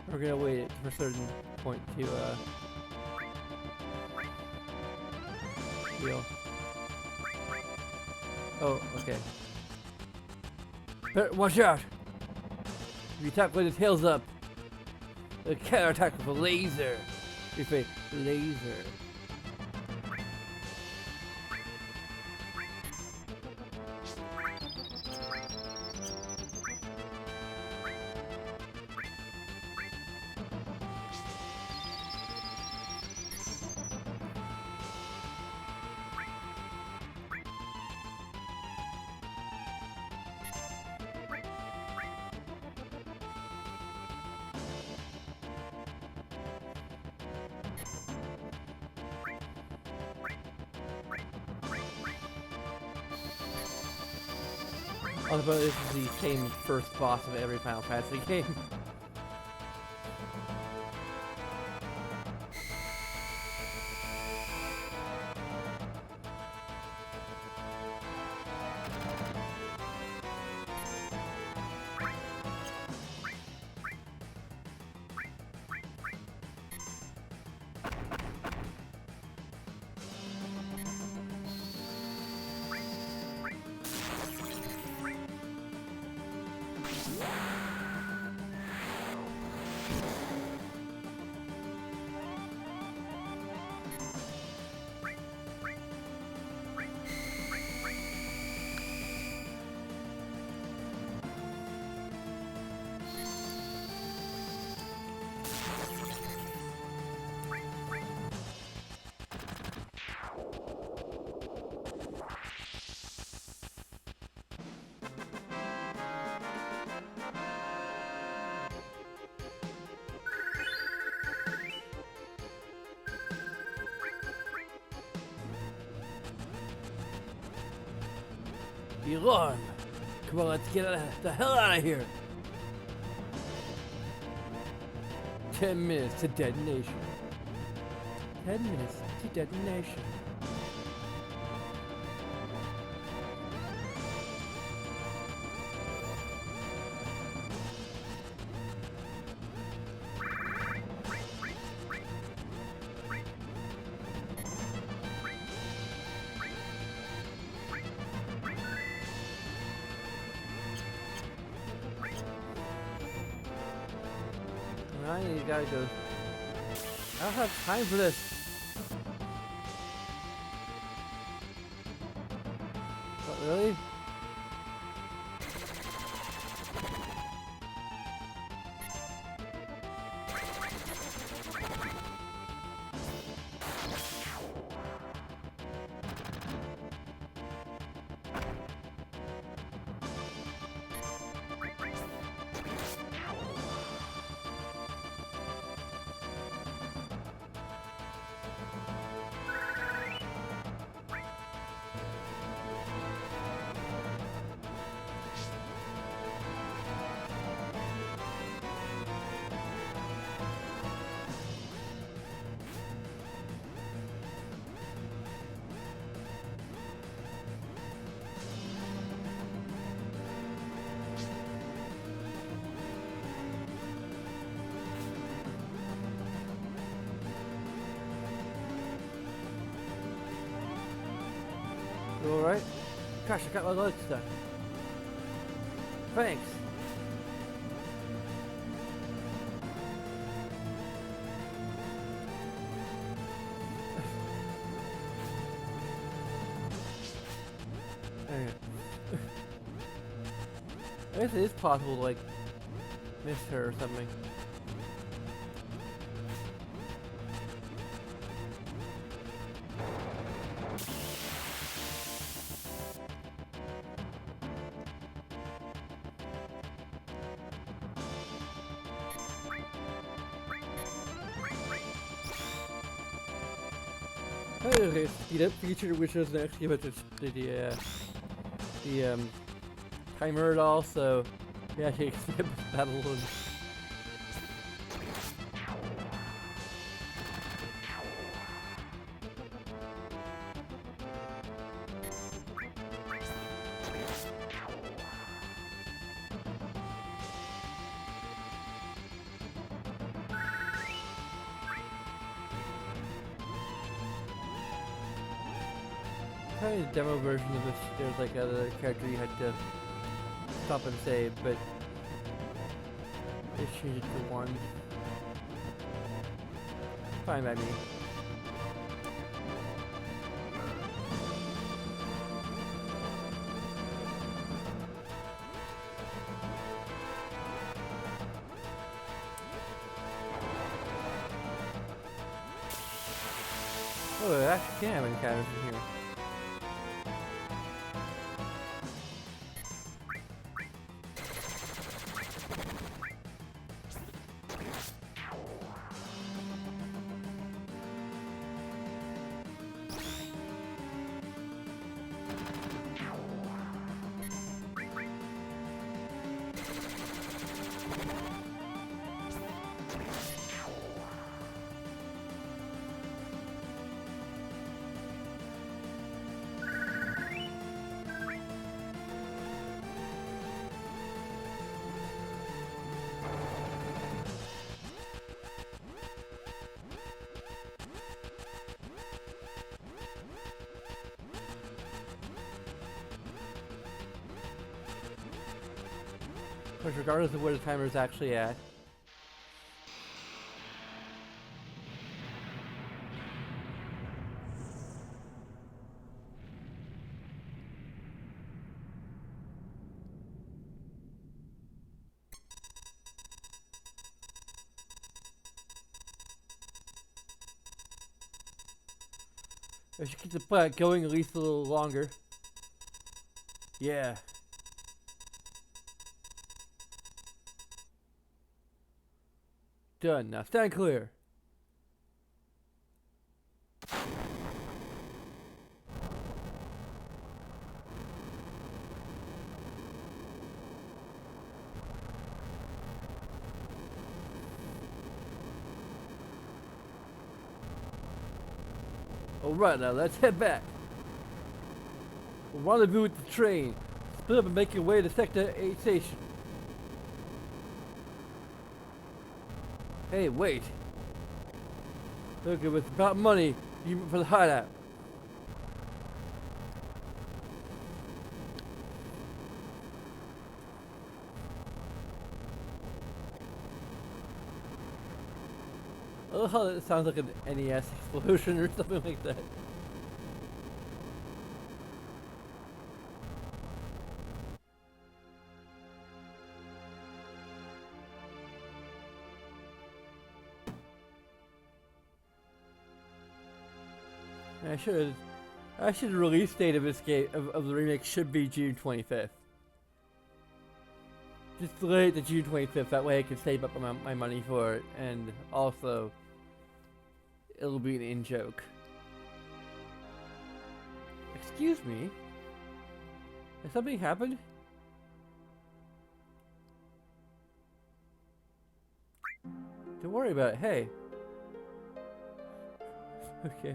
We're gonna wait for a certain point to deal. Oh, okay. Watch out! If you attack with the tails up, a counterattack with a laser. If a laser. Although this is the same first boss of every Final Fantasy game. The alarm! Come on, let's get the hell out of here! 10 minutes to detonation. 10 minutes to detonation. You gotta go. I don't have time for this. What, really? You alright? Gosh, I got my leg stuck. Thanks. I guess it is possible to, like, miss her or something. Okay, speed up feature, which doesn't actually give it the timer at all, so yeah, you can skip battle and probably a demo version of this. There's like a character you had to stop and save, but they changed it to 1. Fine by me. Oh, I actually can have encounters in here. Which, regardless of where the timer is actually at. I should keep the plot going at least a little longer. Yeah. Done. Now stand clear. Alright, now let's head back. We'll rendezvous with the train. Split up and make your way to Sector 8 station. Hey, wait. Look, if it's about money, you for the hideout. I love how it sounds like an NES explosion or something like that. I should release date of this game of the remake should be June 25th. Just delay it to June 25th. That way I can save up my money for it, and also it'll be an in-joke. Excuse me? Has something happened? Don't worry about it. Hey. Okay.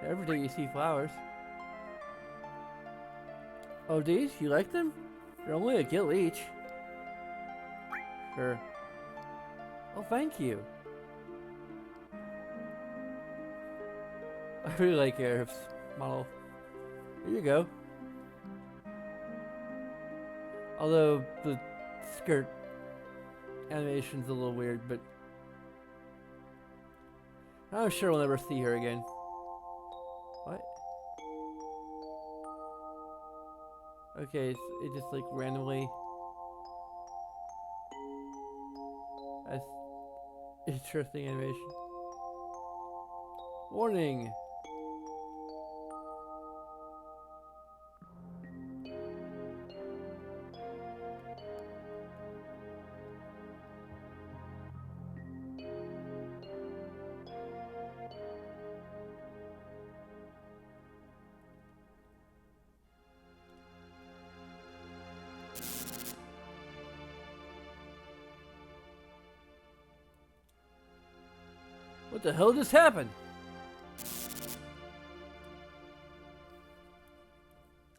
Every day you see flowers. Oh, these? You like them? They're only a gil each. Sure. Oh, thank you. I really like Arif's model. Here you go. Although the skirt animation's a little weird, but I'm sure we'll never see her again. What? Okay, it just like randomly. That's interesting animation. Warning! What the hell just happened?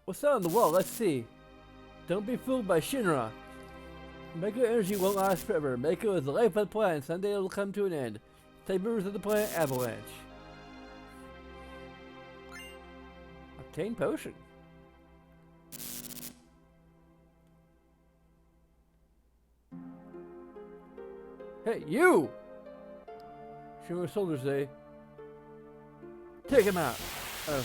What's that on the wall? Let's see. Don't be fooled by Shinra. Mega energy won't last forever. Mako is the life of the planet. Someday it'll come to an end. Save members of the planet Avalanche. Obtain potion. Hey, you! Show me soldiers, eh? Take him out! Oh.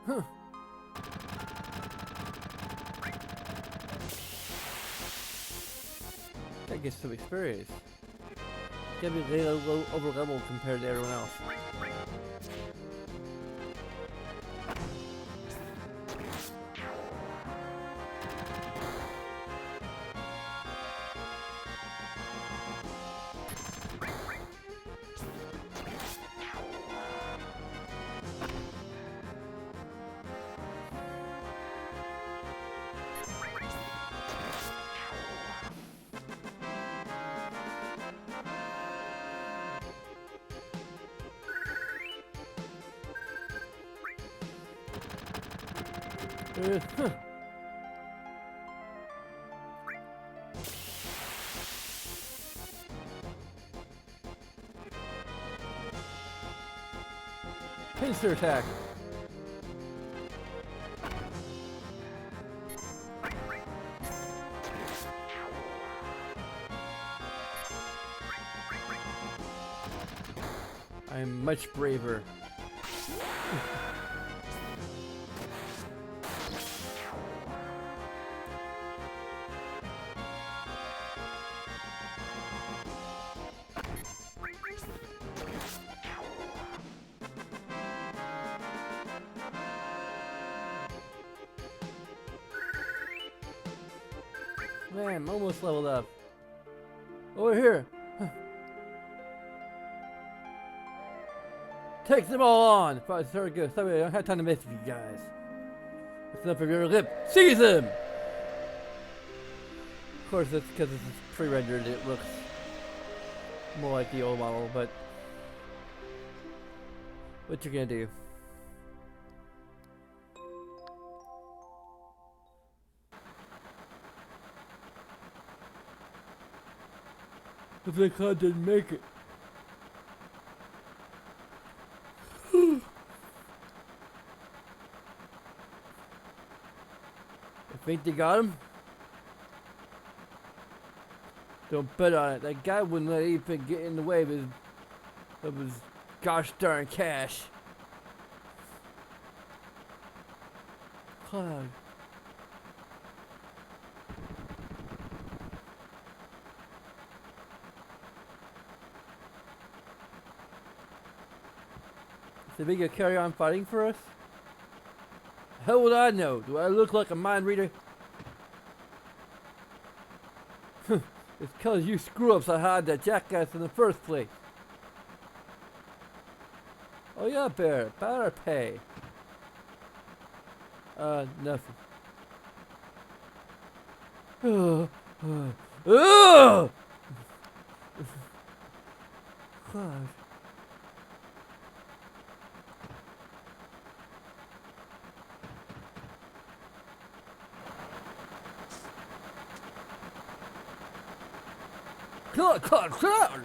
Huh. That gets some experience. Gotta be a little over level compared to everyone else. Huh. Pincer attack. I'm much braver. Man, I'm almost leveled up. Over here. Take them all on. Sorry, good. Sorry, I don't have time to mess with you guys. It's enough of your lip. Seize them. Of course, that's because it's pre-rendered. It looks more like the old model, but what you gonna do? If the car didn't make it. I think they got him. Don't bet on it. That guy wouldn't let anything get in the way of his gosh darn cash. Cloud. Is he gonna carry on fighting for us? How would I know? Do I look like a mind reader? It's cause you screw-ups I hired that jackass in the first place. Oh yeah, Bear. Better pay. Nothing. God. Cloud!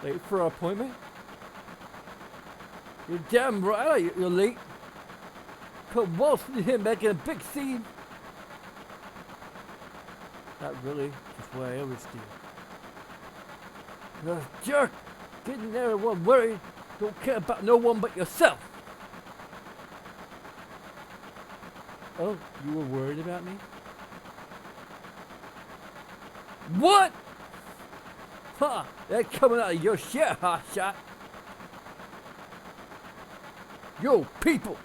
Late for our appointment? You're damn right you're late. Come waltzing him making a big scene. Not really, just what I always do. You're a jerk! Getting everyone worried. Don't care about no one but yourself. Oh, you were worried about me? What? Ha! That coming out of your shit, hot shot. Yo, people!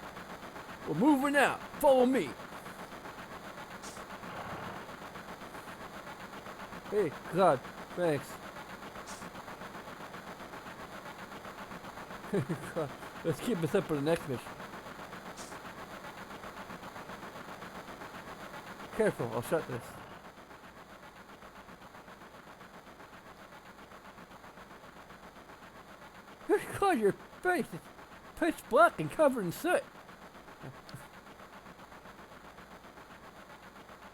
We're moving out. Follow me. Hey, God, thanks. God, let's keep this up for the next mission. Careful, I'll shut this. God, your face is pitch black and covered in soot.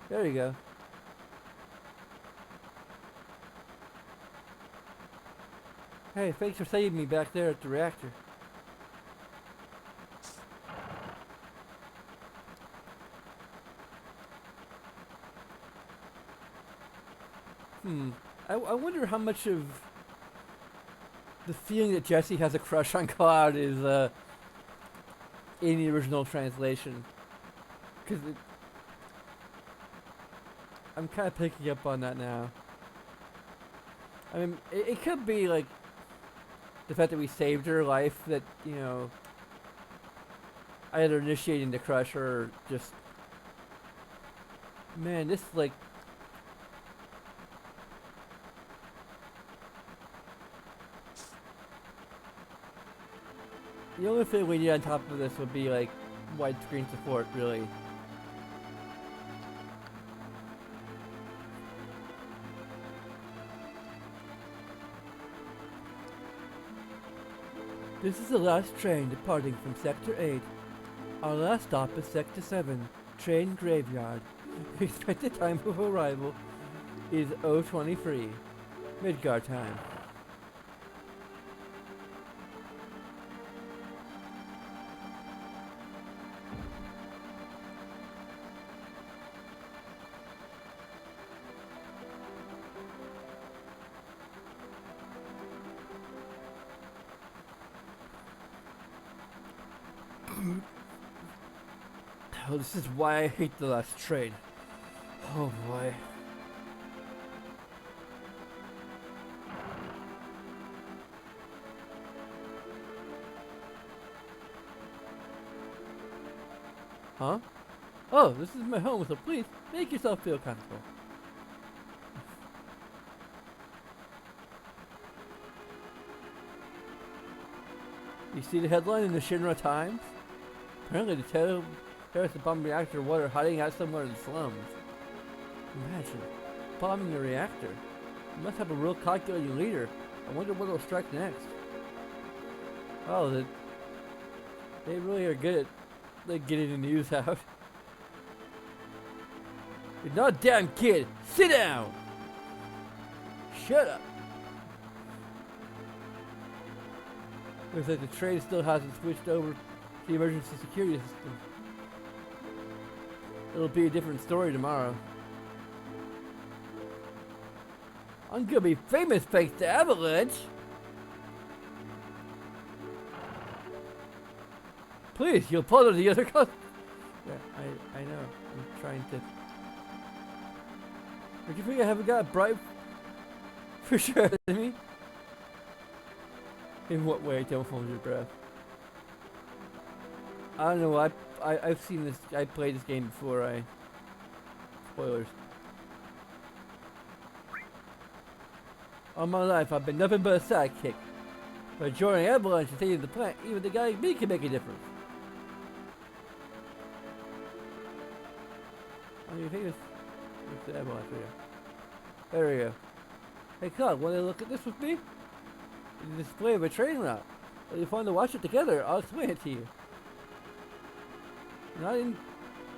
There you go. Hey, thanks for saving me back there at the reactor. I wonder how much of the feeling that Jesse has a crush on Cloud is in the original translation. Because I'm kind of picking up on that now. I mean, it could be like the fact that we saved her life that, you know, either initiating the crush or just... Man, this like... The only thing we need on top of this would be like widescreen support, really. This is the last train departing from Sector 8. Our last stop is Sector 7, Train Graveyard. Expected time of arrival is 023, Midgar time. Oh, this is why I hate the last train. Oh boy. Huh? Oh, this is my home, so please make yourself feel comfortable. You see the headline in the Shinra Times? Apparently the terrorist bomb reactor water hiding out somewhere in the slums. Imagine, bombing a reactor. You must have a real calculating leader. I wonder what will strike next. Oh, they really are good at like getting the news out. You're not a damn kid! Sit down! Shut up! Looks like the train still hasn't switched over to the emergency security system. It'll be a different story tomorrow. I'm gonna be famous thanks to Avalanche! Please, you'll pull to the other coast. Yeah, I know. I'm trying to... Don't you think I haven't got a bribe for sure, me? In what way? Don't hold your breath. I don't know. I've seen this. I played this game before. Spoilers. All my life, I've been nothing but a sidekick. By joining Avalanche and saving the plant, even the guy like me can make a difference. How do you think it's the Avalanche video? There we go. Hey, Cloud, want to look at this with me? It's a display of a train route. Well, you want to watch it together? I'll explain it to you. I'm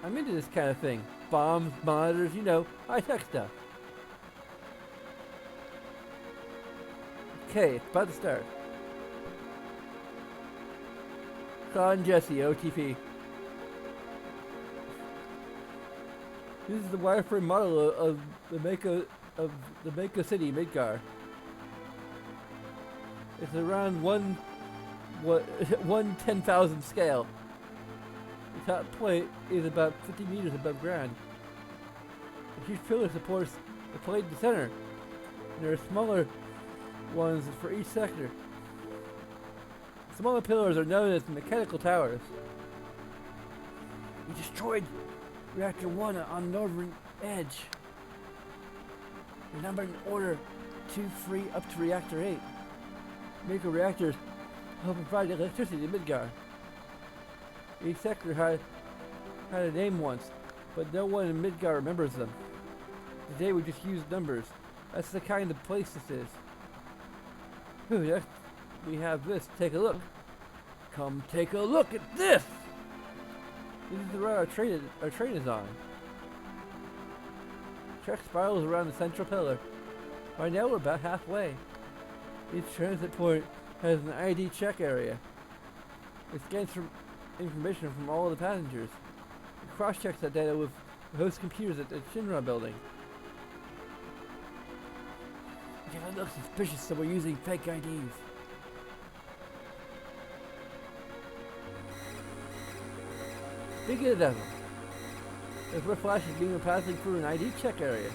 into this kind of thing. Bombs, monitors, you know, high-tech stuff. Okay, it's about to start. Cloud and Jesse, OTP. This is the wireframe model of the Mako City, Midgar. It's around one 10,000 scale. The top plate is about 50 meters above ground. A huge pillar supports the plate in the center. And there are smaller ones for each sector. Smaller pillars are known as mechanical towers. We destroyed Reactor 1 on northern edge. We're numbered in order 2 free up to Reactor 8. Micro reactors help provide electricity to Midgar. Each sector had a name once, but no one in Midgar remembers them. Today we just use numbers. That's the kind of place this is. Ooh, we have this. Take a look. Come take a look at this! This is the route our train is on. Track spirals around the central pillar. Right now we're about halfway. Each transit point has an ID check area. It scans information from all of the passengers. It cross-checks that data with the host computers at the Shinra building. If it looks suspicious that we're using fake IDs. Speaking of the devil, if we're flashing being passing through an ID check area.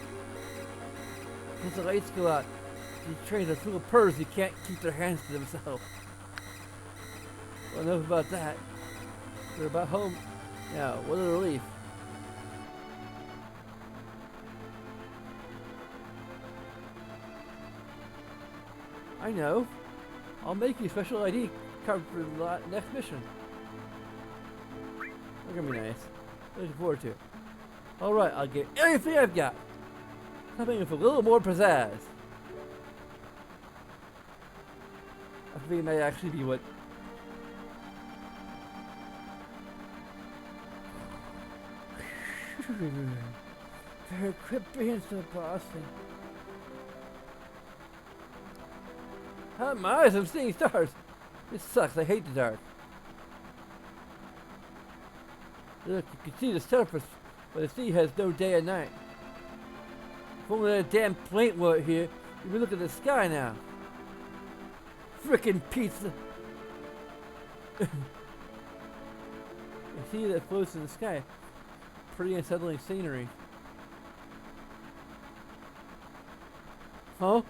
Once the lights go out, these trains are full of pervs who can't keep their hands to themselves. Well, enough about that. We're about home now. What a relief. I know. I'll make you a special ID card for the next mission. They're gonna be nice. Looking forward to it. Alright, I'll get everything I've got. Something with a little more pizzazz. I think it may actually be what... Very creepy and so bossy. Oh my eyes, I'm seeing stars. This sucks, I hate the dark. Look, you can see the surface, but the sea has no day and night. If only that damn plane weren't here, you'd be looking at the sky now. Frickin' pizza! You see that floats in the sky. Pretty unsettling scenery. Huh?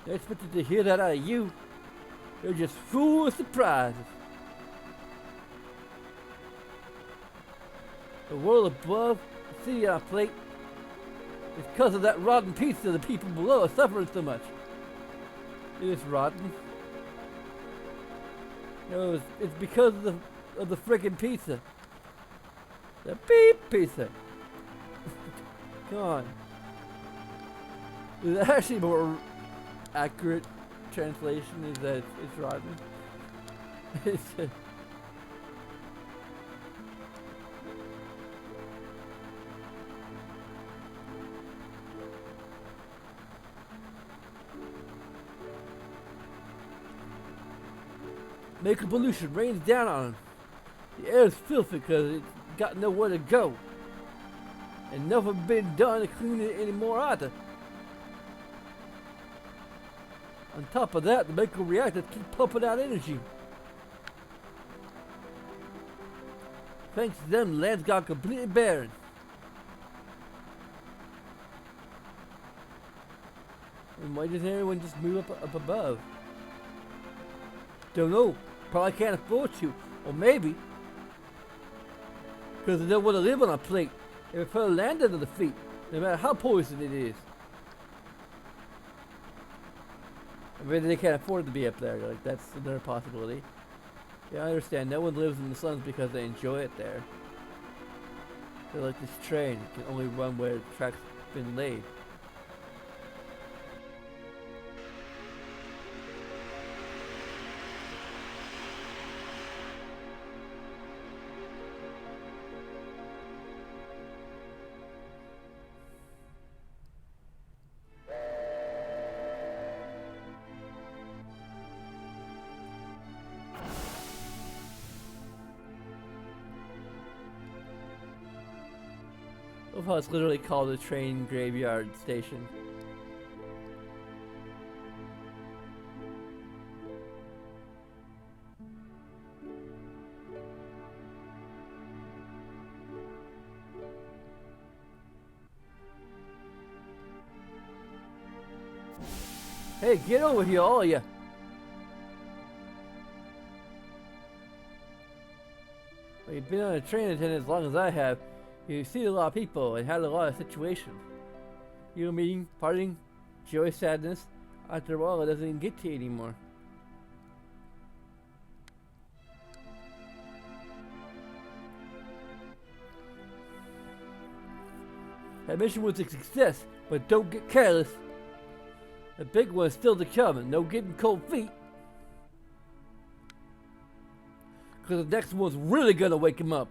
I expected to hear that out of you. You're just full of surprises. The world above, the city on a plate. It's because of that rotten pizza the people below are suffering so much. It is rotten. No, it's because of the frickin' pizza. The beep pizza. Come on. It's actually more accurate translation is that it's rotten. It's Making pollution rains down on them. The air is filthy because it's got nowhere to go. And nothing been done to clean it anymore either. On top of that, the micro reactors keep pumping out energy. Thanks to them, land's got completely barren. And why doesn't everyone just move up above? Don't know. Probably can't afford to. Or maybe because they don't want to live on a plate. They prefer land under the feet, no matter how poison it is. Maybe they can't afford to be up there. Like, that's another possibility. Yeah, I understand. No one lives in the slums because they enjoy it there. They're like this train. It can only run where the track's been laid. Well, it's literally called a train graveyard station. Hey, get over here, all of you! Are you you've been on a train attendant as long as I have, you've seen a lot of people and had a lot of situations. You know, meeting, parting, joy, sadness. After a while, it doesn't even get to you anymore. That mission was a success, but don't get careless. The big one's still to come, and no getting cold feet. Because the next one's really gonna wake him up.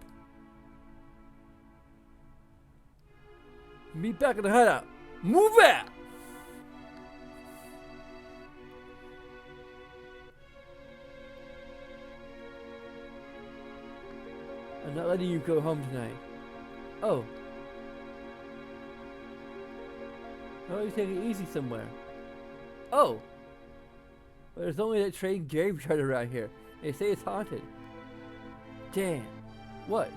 Meet back in the hideout. Move out! I'm not letting you go home tonight. Oh. How about you take it easy somewhere? Oh! But there's only that train graveyard around here. They say it's haunted. Damn. What?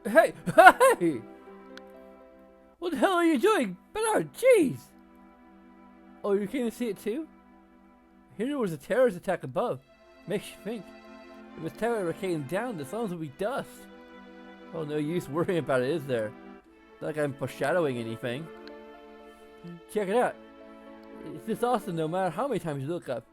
Hey! Hey! What the hell are you doing? Bernard, jeez! Oh, you came to see it too? I hear there was a terrorist attack above. Makes you think. If a tower ever came down, the sounds would be dust. Oh, no use worrying about it, is there? Not like I'm foreshadowing anything. Check it out. It's just awesome no matter how many times you look up.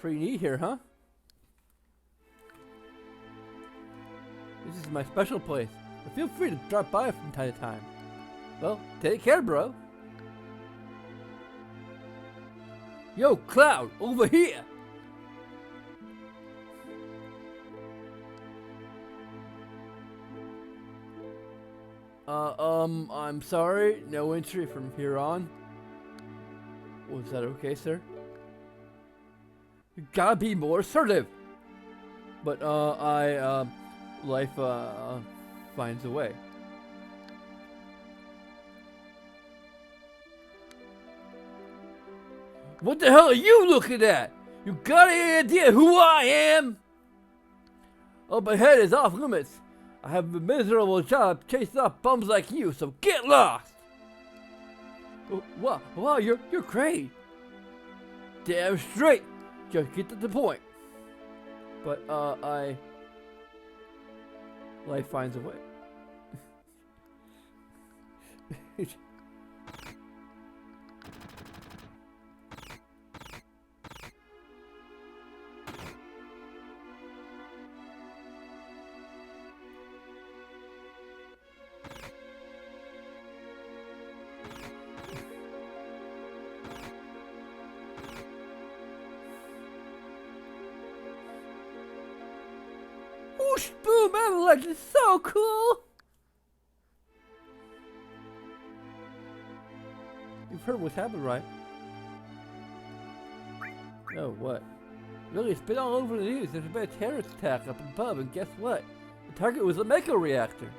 Pretty neat here, huh? This is my special place, but feel free to drop by from time to time. Well, take care, bro. Yo, Cloud, over here! I'm sorry, no entry from here on. Was that okay, sir? You gotta be more assertive. But, life, finds a way. What the hell are you looking at? You got any idea who I am? Oh, my head is off limits. I have a miserable job chasing off bums like you, so get lost! Oh, wow, you're great. Damn straight. Just get to the point. But, life finds a way. Whoosh, boom, avalanche is so cool! You've heard what's happened, right? Oh, what? Really, it's been all over the news. There's been a terrorist attack up above, and guess what? The target was a Mako reactor.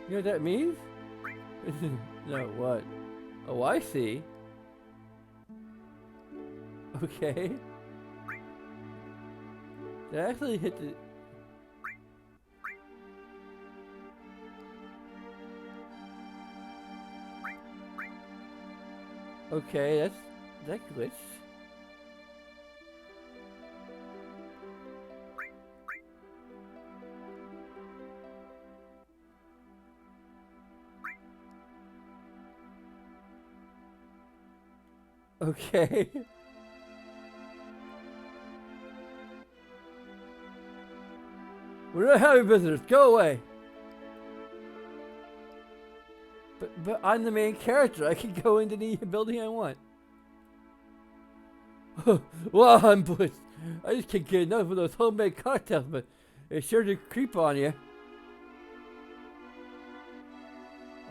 You know what that means? No, what? Oh, I see. Okay. Did I actually hit the... Okay, that glitched. Okay. We're not having visitors. Go away. But I'm the main character. I can go into any building I want. Well, I'm blessed. I just can't get enough of those homemade cocktails, but they sure do creep on you.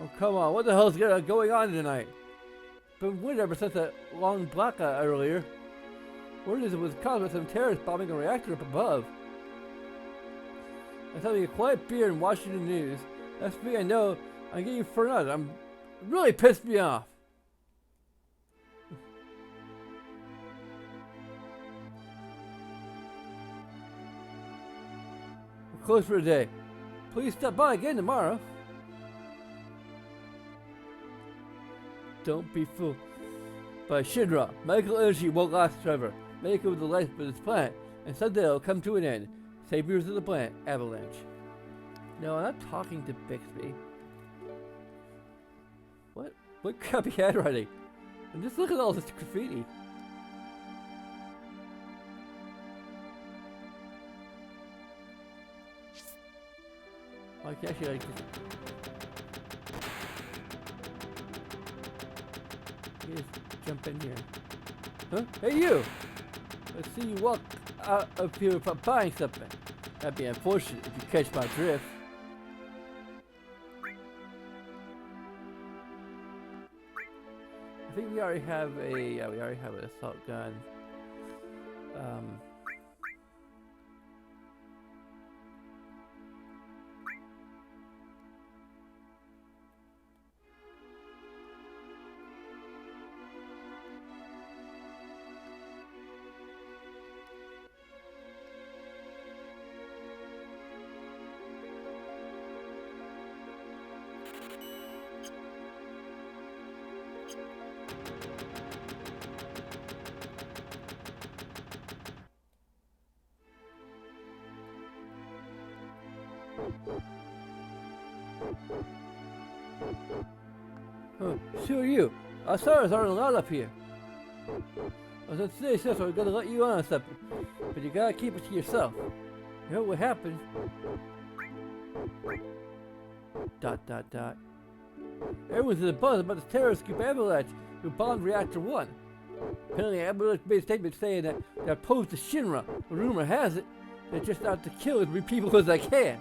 Oh, come on. What the hell's going on tonight? Been winter ever since that long blackout earlier. Word is it was caused by some terrorists bombing a reactor up above. I was having a quiet beer and watching the news. That's me, I know. I'm getting further. I'm really pissed me off. We're closed for the day. Please stop by again tomorrow. Don't be fooled by Shinra. Medical energy won't last forever. Medical is the life of this planet, and someday it'll come to an end. Saviors of the planet, Avalanche. No, I'm not talking to Bixby. What crappy handwriting? And just look at all this graffiti. I can actually like just jump in here. Huh? Hey you! Let's see you walk out of here without buying something. That'd be unfortunate if you catch my drift. I think we already have we already have an assault gun. Oh, sure you. Our stars aren't allowed up here. I was gonna say, so I'm gonna let you on something, but you gotta keep it to yourself. You know what happened? ... Everyone's in a buzz about the terrorist group Avalanche who bombed Reactor 1. Apparently, Avalanche made a statement saying that they're opposed to Shinra. The rumor has it they're just out to kill as many people as they can.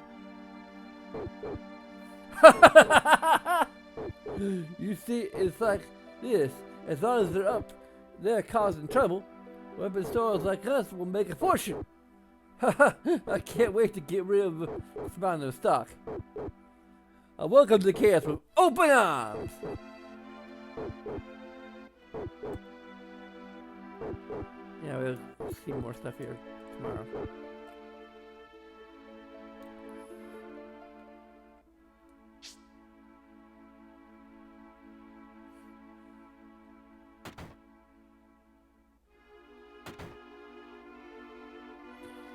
You see, it's like this. As long as they're up there causing trouble, weapon stores like us will make a fortune. I can't wait to get rid of this amount of stock. Welcome to chaos with open arms. Yeah, we'll see more stuff here tomorrow.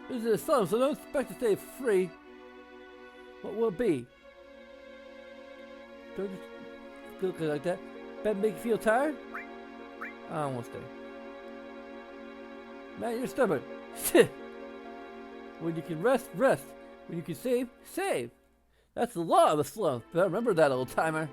This is a slum, so don't expect to stay free. What will it be? Don't just look like that. Bet make you feel tired? I won't stay. Man, you're stubborn. When you can rest, rest. When you can save, save. That's the law of the slum. But remember that, old timer.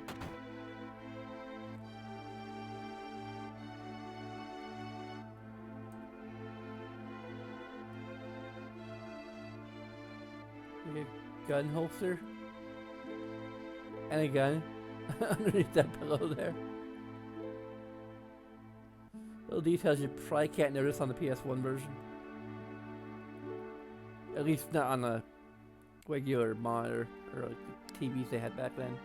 Gun holster and a gun underneath that pillow there. Little details you probably can't notice on the PS1 version. At least not on a regular monitor or like the TVs they had back then.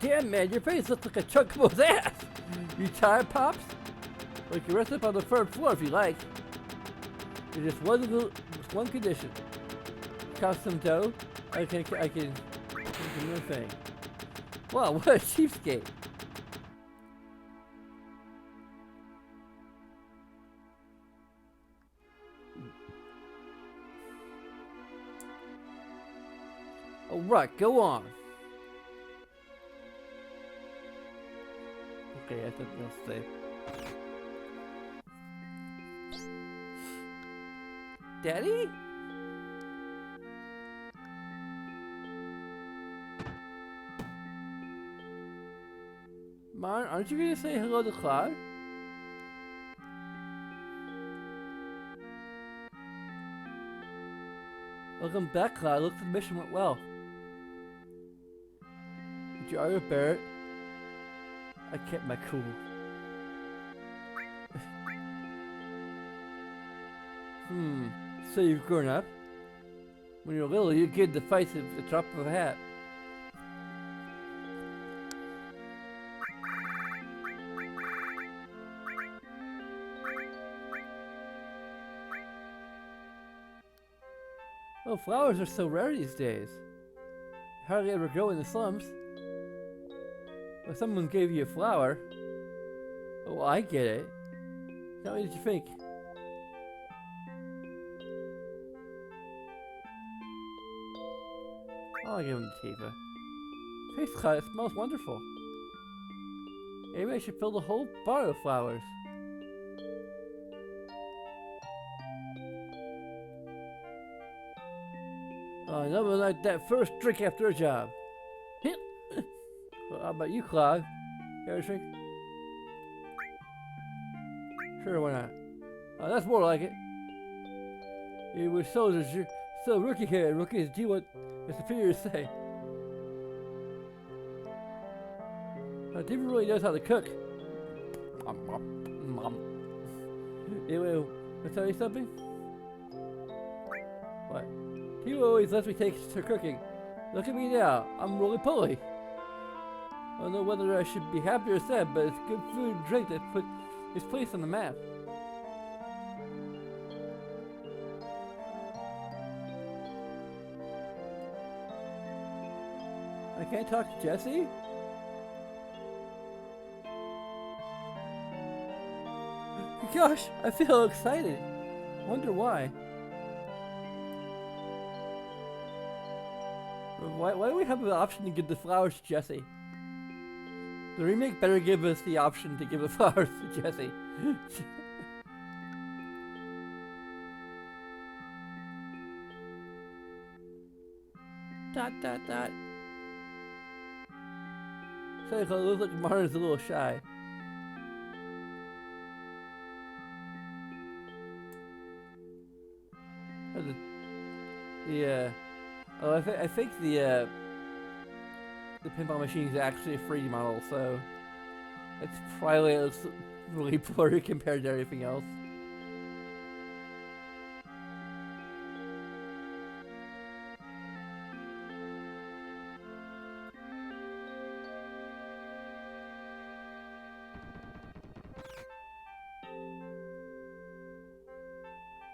Damn, man, your face looks like a chunk of ass. You tired, Pops? Well, you can rest up on the third floor if you like. There's just one condition. Cost some dough. I can do a thing. Wow, what a cheapskate. Alright, go on. Okay, I think I'll stay. Daddy? Mom, aren't you gonna say hello to Cloud? Welcome back, Cloud. Looks like the mission went well. Did you argue with Barrett? I kept my cool. So you've grown up? When you were little, you get the fights at the drop of a hat. Oh, flowers are so rare these days. Hardly ever grow in the slums. If someone gave you a flower... Oh, I get it. Now what did you think? I'll give him to Tifa. Face Cloud, it smells wonderful. Maybe I should fill the whole bar with flowers. Oh, nothing like that first drink after a job. Well, how about you, Cloud? You have a drink? Sure, why not? Oh, that's more like it. It was soldiers, so rookie here, and rookies do what the superiors say. Tifa really knows how to cook. Anyway, I'll tell you something. What? Tifa always lets me take her cooking. Look at me now, I'm really pulley. I don't know whether I should be happy or sad, but it's good food and drink that put its place on the map. I can't talk to Jessie? Gosh, I feel excited. Wonder why. Why do we have the option to give the flowers to Jessie? The remake better give us the option to give the flowers to Jessie. Dot dot dot. So it looks like Martin's a little shy. I think the pinball machine is actually a 3D model, so it's probably really blurry compared to everything else.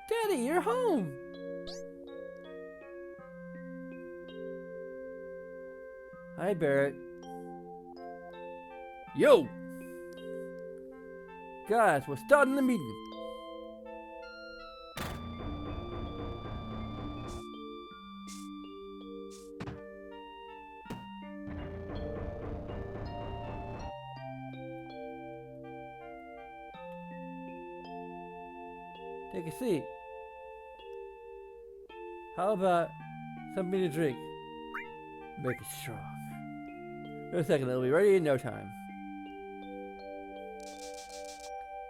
Daddy, you're home! Hi, Barrett. Yo! Guys, we're starting the meeting. Take a seat. How about something to drink? Make it strong. In a second, it'll be ready in no time.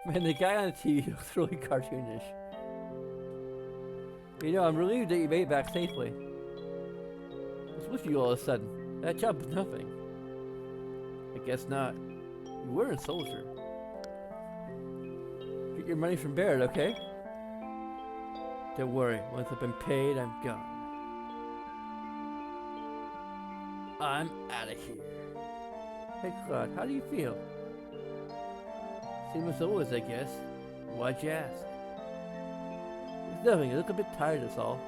Man, the guy on the TV looks really cartoonish. You know, I'm relieved that you made it back safely. What's with you all of a sudden? That job was nothing. I guess not. You were a soldier. Get your money from Barrett, okay? Don't worry, once I've been paid, I'm gone. I'm out of here. Hey Claude, how do you feel? Same as always, I guess. Why'd you ask? It's nothing, you look a bit tired, that's all.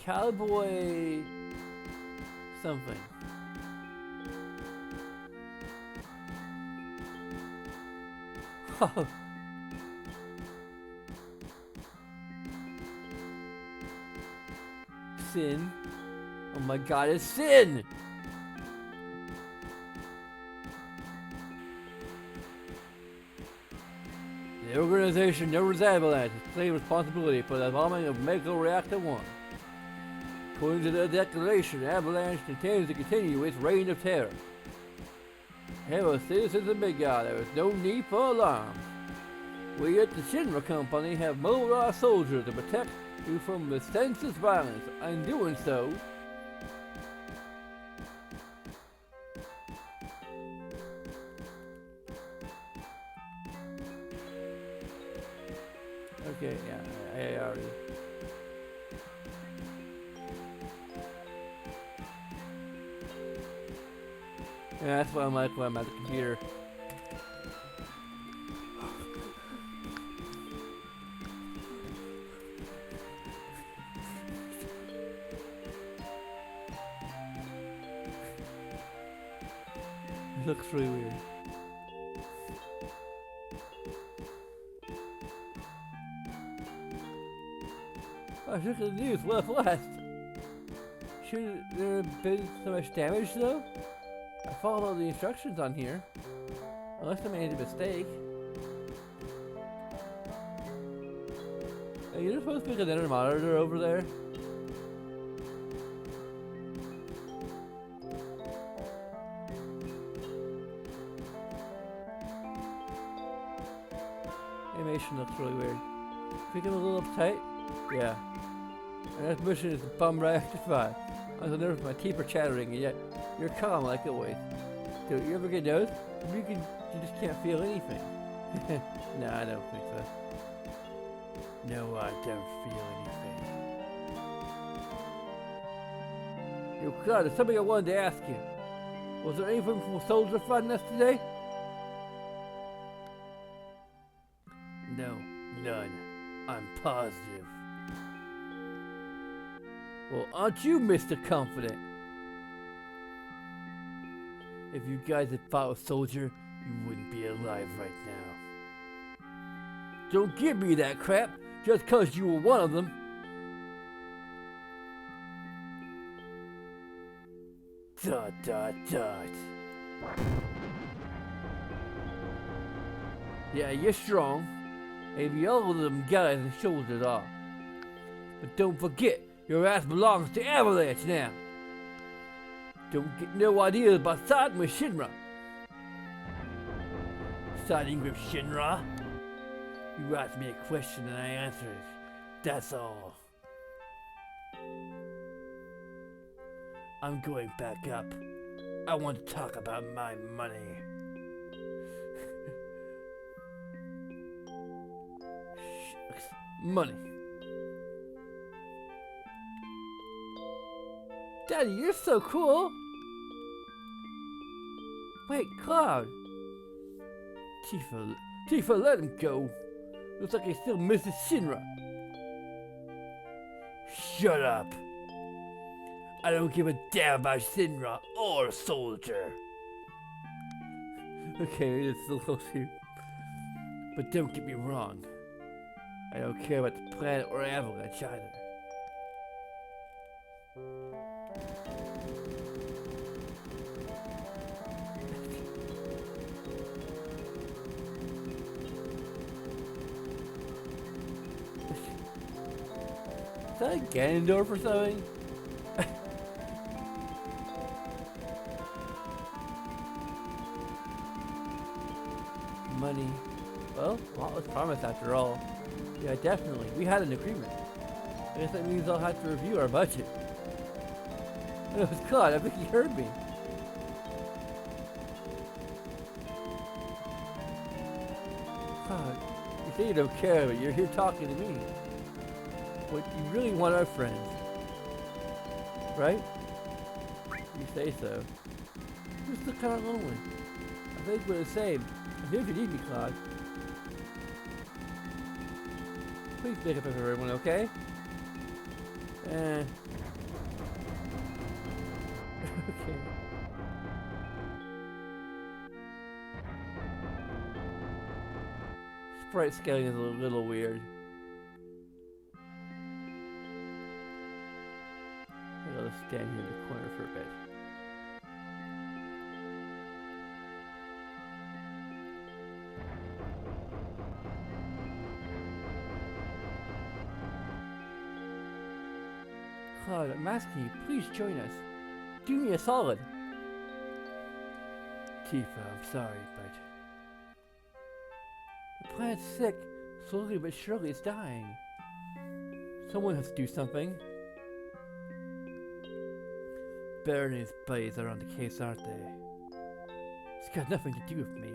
Cowboy... something. Oh. Sin. Oh my god, it's Sin! The organization known as Avalanche is claiming responsibility for the bombing of Mega Reactor 1. According to the declaration, Avalanche intends to continue its reign of terror. However, citizens of Midgard, there is no need for alarm. We at the Shinra Company have mobilized soldiers to protect you from the senseless violence. In doing so, okay, yeah, I already. Yeah, that's why I'm like when I'm at the computer. It looks really weird. I look at the news, what's left? Should there have been so much damage though? I followed all the instructions on here. Unless I made a mistake. Are you supposed to be another monitor over there? Animation looks really weird. Think I'm a little uptight? Yeah. And that mission is bum rectified. I was nervous, my teeth are chattering, and yet you're calm like always. Do you ever get those? You just can't feel anything. No, I don't think so. No, I don't feel anything. Yo, God, there's something I wanted to ask you. Was there anything from Soldier fighting us today? No, none. I'm positive. Well, aren't you Mr. Confident? If you guys had fought a soldier, you wouldn't be alive right now. Don't give me that crap, just cause you were one of them. Dot dot dot. Yeah, you're strong. Maybe all of them guys and shoulders are. But don't forget, your ass belongs to Avalanche now. Don't get no ideas about siding with Shinra. Siding with Shinra? You asked me a question and I answered it. That's all. I'm going back up. I want to talk about my money. Money. Daddy, you're so cool. Wait, Cloud. Tifa, let him go. Looks like he still misses Shinra. Shut up. I don't give a damn about Shinra or Soldier. Okay, it's a little cute. But don't get me wrong. I don't care about the planet or Avalanche either. Is that a Ganondorf or something? Money. Well, what was promised after all? Yeah, definitely. We had an agreement. I guess that means I'll have to review our budget. It was God, I think you heard me. God, you say you don't care, but you're here talking to me. What you really want our friends. Right? You say so. You're still kind of lonely. I think we're the same. I'm here if you need me, Claude. Please pick up everyone, okay? Okay. sprite scaling is a little weird. I'll just stand here in the corner for a bit. Claude, I'm asking you, please join us. Do me a solid. Tifa, I'm sorry, but the planet's sick. Slowly but surely it's dying. Someone has to do something. Baron and his buddies are on the case, aren't they? It's got nothing to do with me.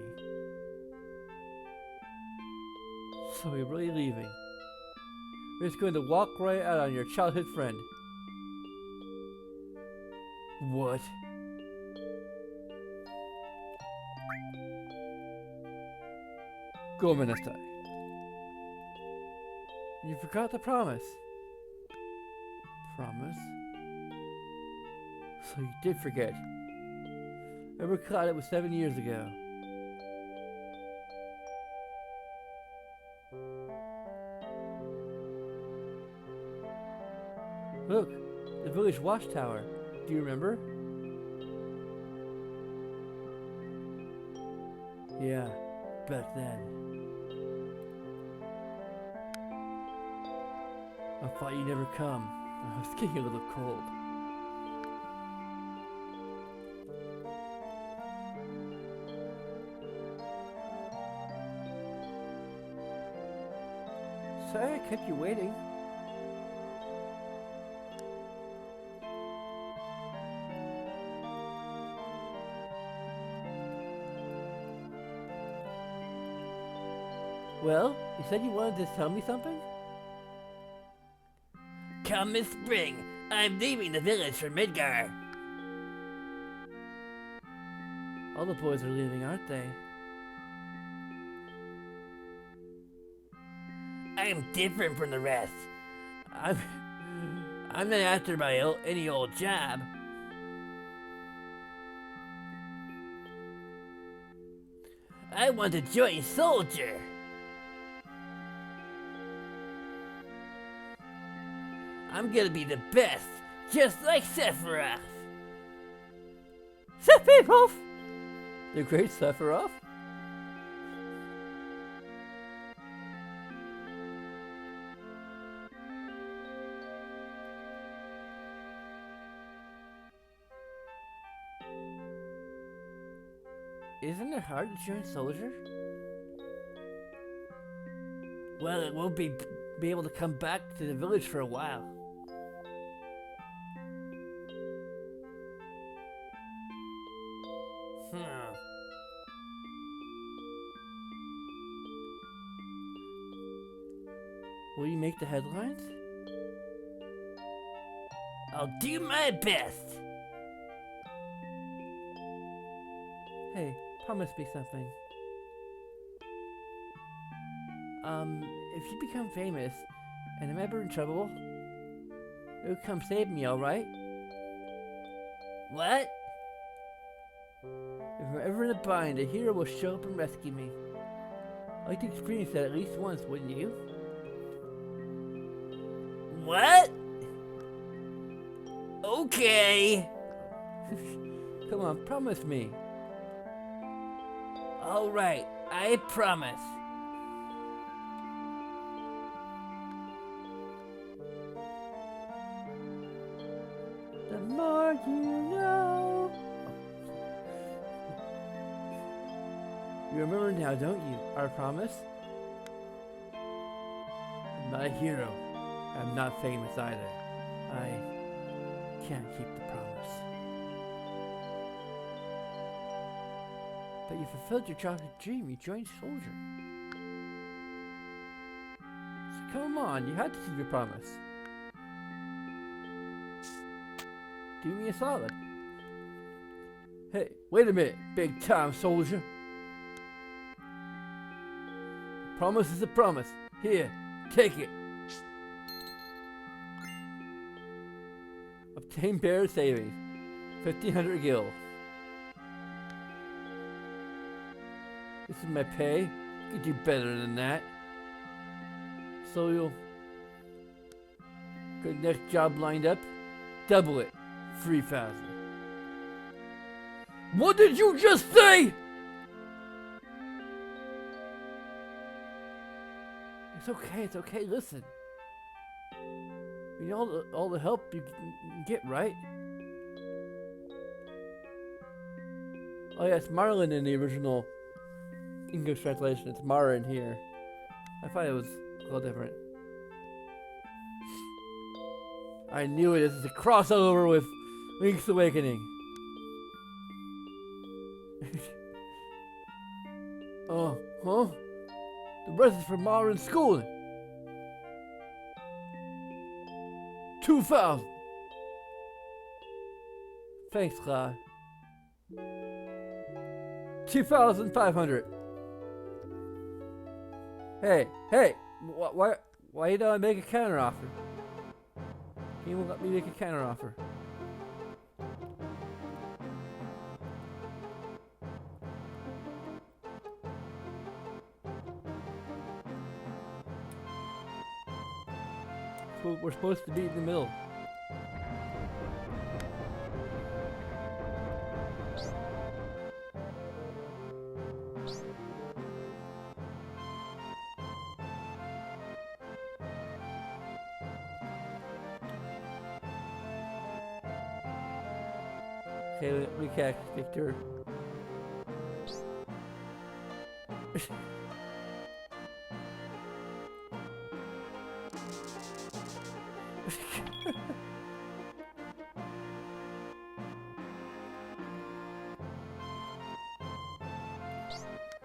So we're really leaving. We're just going to walk right out on your childhood friend. What? Go, Minister. You forgot the promise. Promise? So you did forget. Remember, Clyde, it was 7 years ago. Look, the village watchtower. Do you remember? Yeah, back then. I thought you'd never come. I was getting a little cold. Sorry I kept you waiting. Well, you said you wanted to tell me something? Come this spring, I'm leaving the village for Midgar. All the boys are leaving, aren't they? I'm different from the rest. I'm not after any old job. I want to join Soldier. I'm gonna be the best, just like Sephiroth. Sephiroth! The great Sephiroth? Isn't it hard to join Soldier? Well, it won't be able to come back to the village for a while. Will you make the headlines? I'll do my best. Hey, promise me something. If you become famous and I'm ever in trouble, you'll come save me, alright? What? If I'm ever in a bind, a hero will show up and rescue me. I'd like to experience that at least once, wouldn't you? What? Okay. Come on, promise me. All right, I promise. The more you know. You remember now, don't you? Our promise? I'm not a hero. I'm not famous either. I can't keep the promise. But you fulfilled your childhood dream. You joined Soldier. So come on, you had to keep your promise. Do me a solid. Hey, wait a minute, big time soldier. A promise is a promise. Here, take it. Obtain bear savings. 1,500 gil. This is my pay. could do better than that. So you'll get next job lined up. Double it. 3,000. What did you just say? It's okay, listen. You know all the help you can get, right? Oh yeah, it's Marlin in the original English translation. It's Mara in here. I thought it was a little different. I knew it. This is a crossover with Link's Awakening. Huh? The rest is for modern schooling. 2,000. Thanks, Clyde. 2,500. Hey, why don't I make a counter offer? He won't let me make a counter offer. We're supposed to be in the middle. Okay, we catch Victor.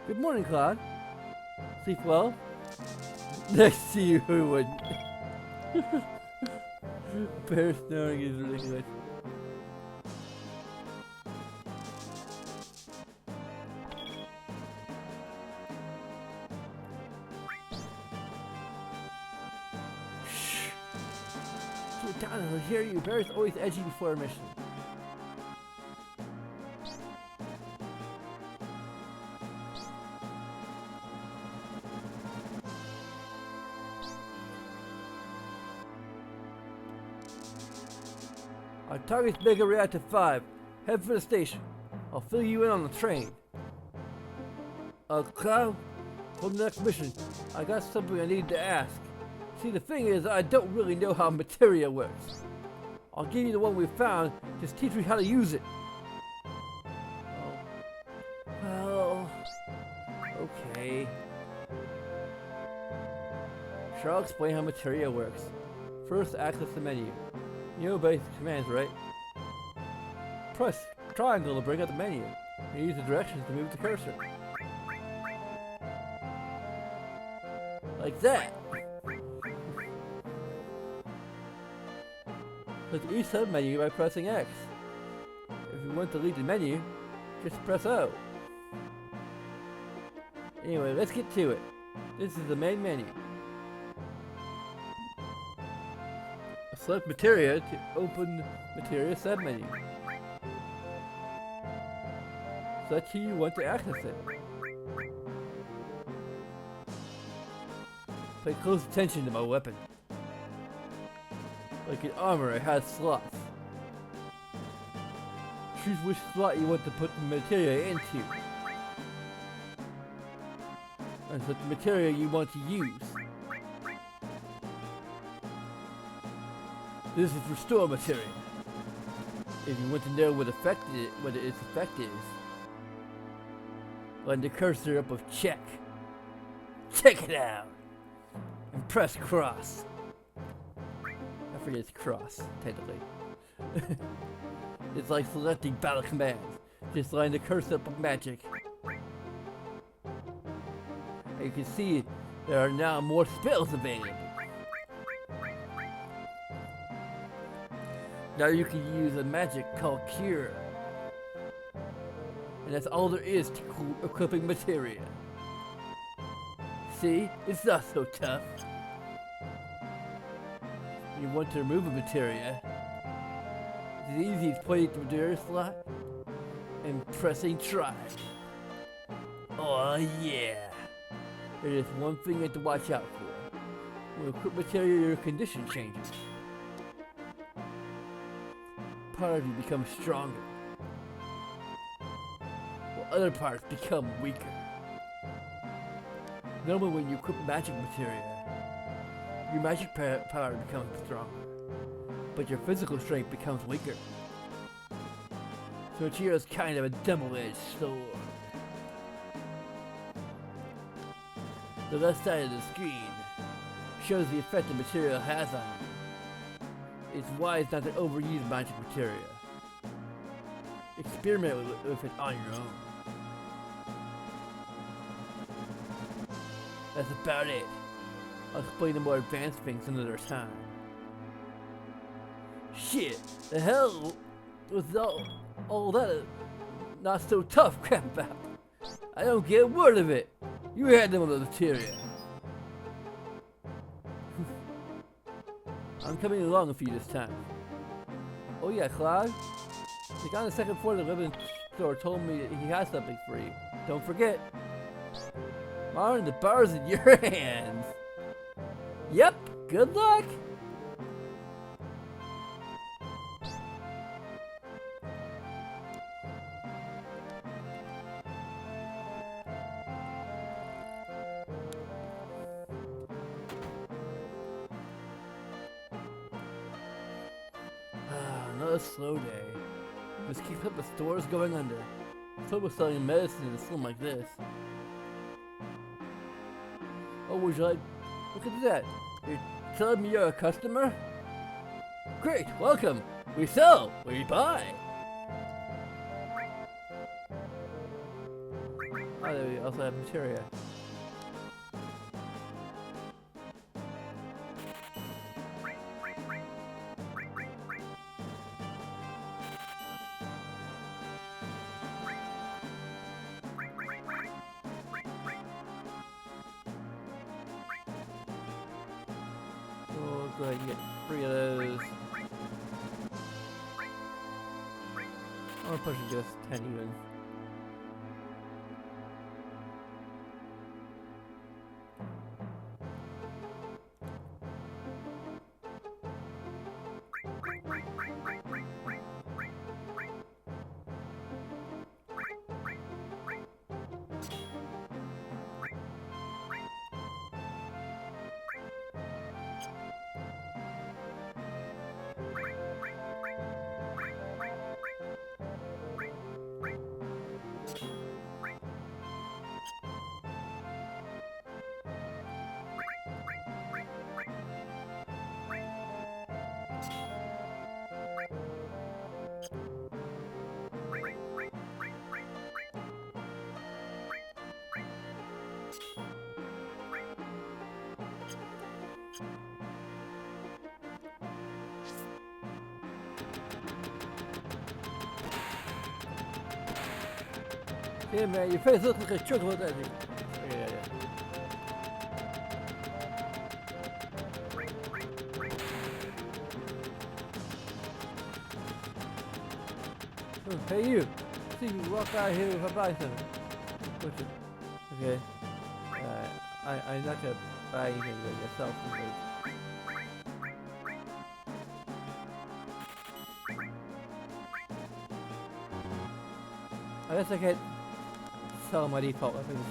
Good morning, Claude. Sleep well? Next to you, who wouldn't? Bear snoring is ridiculous. Shh. Keep down, he'll hear you. Bear's always edgy before a mission. Our target's Mega Reactor 5. Head for the station. I'll fill you in on the train. Cloud, for the next mission, I got something I need to ask. See, the thing is, I don't really know how materia works. I'll give you the one we found, just teach me how to use it. Oh, well, okay. Sure, I'll explain how materia works. First, access the menu. You know basic commands, right? Press triangle to bring up the menu, and use the directions to move the cursor. Like that! Click each sub-menu by pressing X. If you want to delete the menu, just press O. Anyway, let's get to it. This is the main menu. Select Materia to open Materia submenu. Select who you want to access it. Pay close attention to my weapon. Like an armor, it has slots. Choose which slot you want to put the materia into. And select the materia you want to use. This is restore materia. If you want to know what its effect is, line the cursor up with check. Check it out. And press cross. I forget it's cross, technically. It's like selecting battle commands. Just line the cursor up with magic. And you can see there are now more spells available. Now you can use a magic called Cure. And that's all there is to equipping materia. See? It's not so tough. You want to remove a materia. It's easy as pointing to the materia slot and pressing try. Oh yeah. There is one thing you have to watch out for. When you equip material, your condition changes. Part of you becomes stronger, while other parts become weaker. Normally when you equip magic materia, your magic power becomes stronger, but your physical strength becomes weaker. So materia is kind of a double-edged sword. The left side of the screen shows the effect the material has on you. It's wise not to overuse magic materia. Experiment with it on your own. That's about it. I'll explain the more advanced things another time. Shit, the hell was all that not so tough crap about? I don't get a word of it. You had them on the materia. I'm coming along with you this time. Oh yeah, Claude? The guy on the second floor of the living store told me he has something for you. Don't forget. Martin, the bar's in your hands. Yep, good luck. Another slow day. Just keep up the stores going under. So we're selling medicine in a slum like this. Oh, would you like? Look at that. You're telling me you're a customer? Great, welcome. We sell, we buy. Oh, there we also have materia. Go ahead and get 3 of those. I'm gonna push it just 10 even. Yeah, man, your face looks like a chocolate, doesn't it? Yeah. Oh, hey you! See you walk out here with a bison. Okay. I'm not gonna buy anything with yourself because I guess I can't sell my default weapons.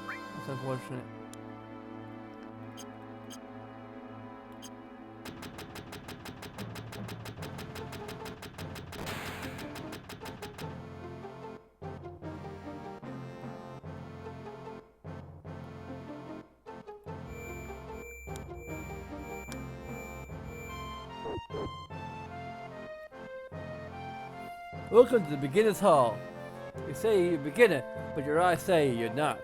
That's unfortunate. Welcome to the Beginner's Hall. You say you're a beginner, but your eyes say you're not.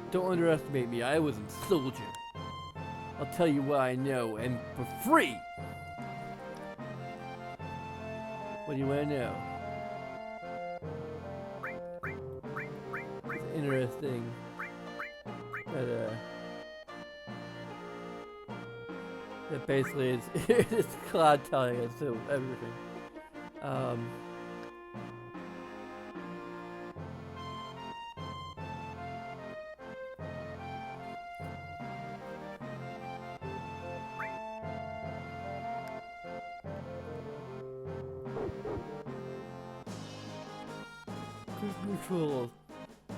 Don't underestimate me, I was a soldier. I'll tell you what I know, and for free! What do you want to know? It's interesting that basically it's Claude telling us everything. Cruise controls.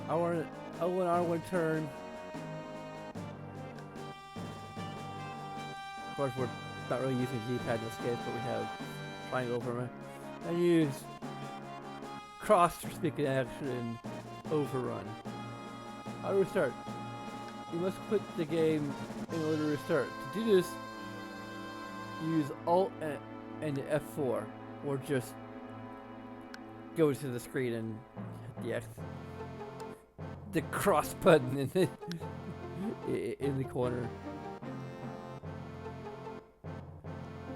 R1, L1, R1 turn. Of course, we're not really using D-pad in this case, but we have triangle over. And use cross for speaking action and overrun. How to restart? You must quit the game in order to restart. To do this, use Alt and F4, or just go to the screen and hit the X, the cross button in the corner.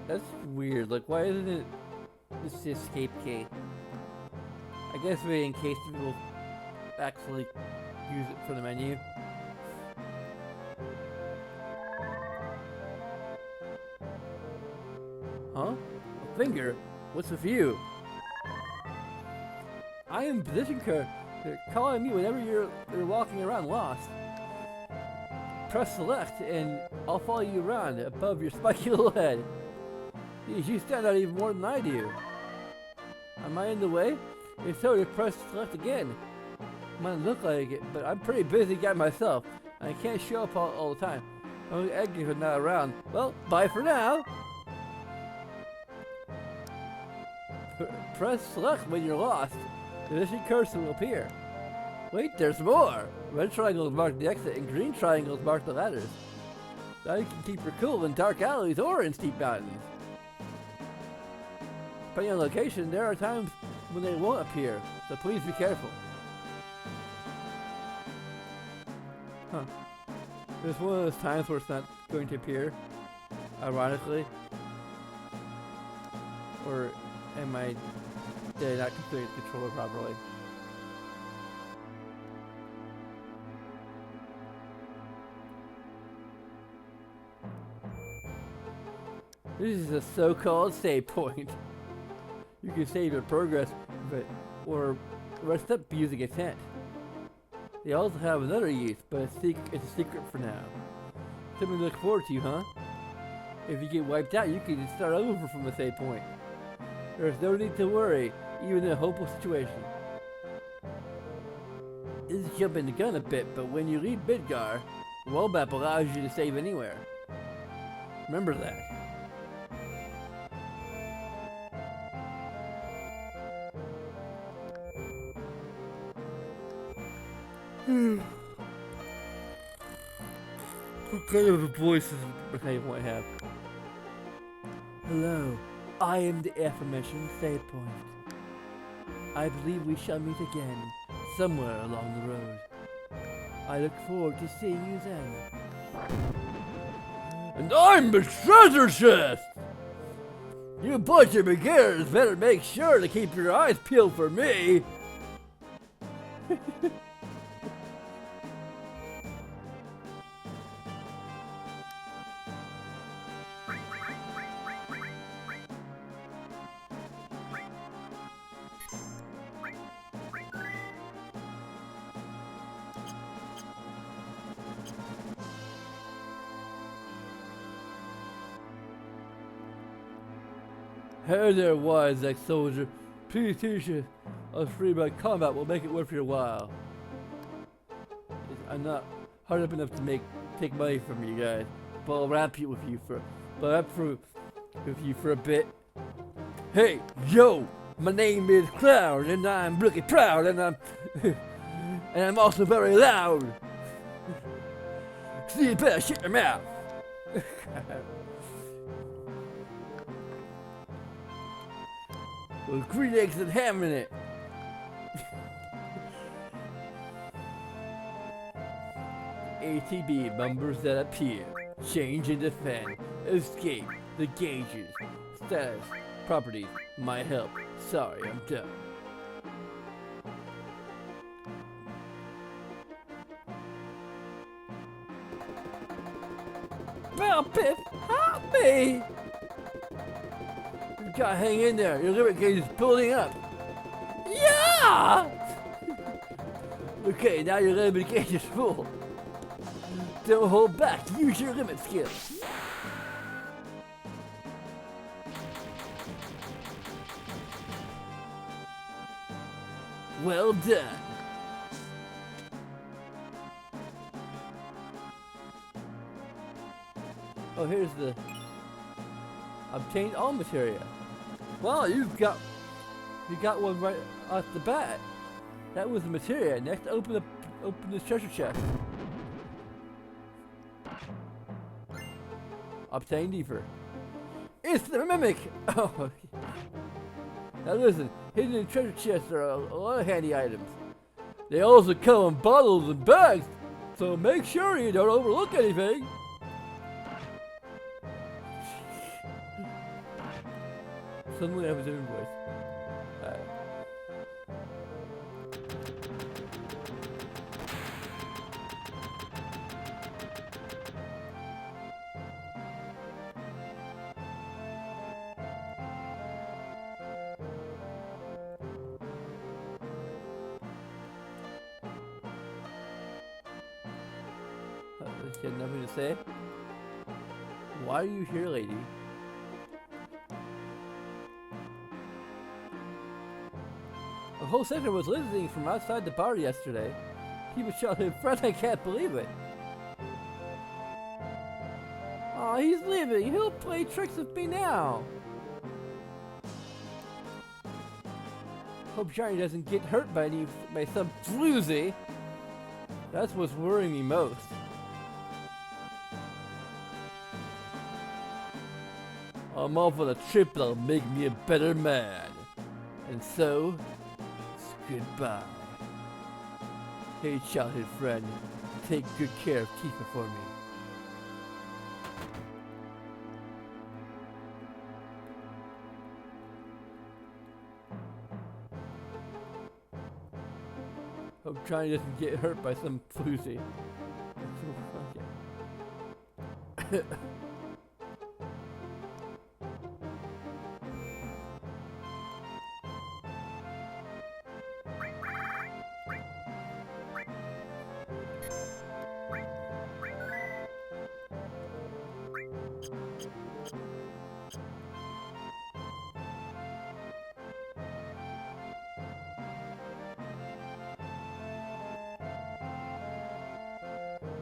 That's weird. Like, why isn't it this the escape key? I guess maybe in case people actually use it for the menu. Huh? A finger? What's with you? I am position code. Call on me whenever you're walking around lost. Press select and I'll follow you around above your spiky little head. You stand out even more than I do. Am I in the way? If so, just press select again. Might look like it, but I'm a pretty busy guy myself. I can't show up all the time. Only Edgar's are not around. Well, bye for now. Press select when you're lost. The position cursor will appear. Wait, there's more! Red triangles mark the exit and green triangles mark the ladders. Now you can keep your cool in dark alleys or in steep mountains. Depending on location, there are times when they won't appear, so please be careful. Huh. There's one of those times where it's not going to appear, ironically. Or did I not configure the controller properly? This is a so-called save point. You can save your progress, or rest up using a tent. They also have another use, but it's a secret for now. Something to look forward to, huh? If you get wiped out, you can start over from the save point. There's no need to worry, even in a hopeless situation. This is jumping the gun a bit, but when you leave Midgar, the world map allows you to save anywhere. Remember that. What kind of a voice does I have? Hello, I am the aforementioned save point. I believe we shall meet again, somewhere along the road. I look forward to seeing you then. And I'm the treasure chest! You bunch of beginners better make sure to keep your eyes peeled for me! Hey there, wise ex-soldier. Please teach us free by combat will make it worth your while. I'm not hard up enough to take money from you guys, but I'll rap with you for a bit. Hey, yo, my name is Clown, and I'm looking proud, and I'm also very loud. So you better shut your mouth. With green eggs and ham in it. ATB numbers that appear. Change and defend. Escape. The gauges. Status. Properties. My help. Sorry, I'm done. Well, Piff, help me! You gotta hang in there. Your limit gauge is building up. Yeah! Okay, now your limit gauge is full. Don't hold back. Use your limit skill. Well done. Oh, here's the obtained all materia. Well, you got one right off the bat. That was the materia. Next, open the treasure chest. Obtained ether. It's the mimic. Oh. Now listen, hidden in treasure chests are a lot of handy items. They also come in bottles and bags, so make sure you don't overlook anything. Suddenly I have a different voice. She had nothing to say. Why are you here, lady? The whole sector was listening from outside the bar yesterday. People shouted, "Fred, I can't believe it." Aw, he's leaving. He'll play tricks with me now. Hope Johnny doesn't get hurt by some floozy. That's what's worrying me most. I'm off on a trip that'll make me a better man. And so, it's goodbye. Hey, childhood friend, take good care of Tifa for me. Hope Johnny doesn't get hurt by some floozy. Okay.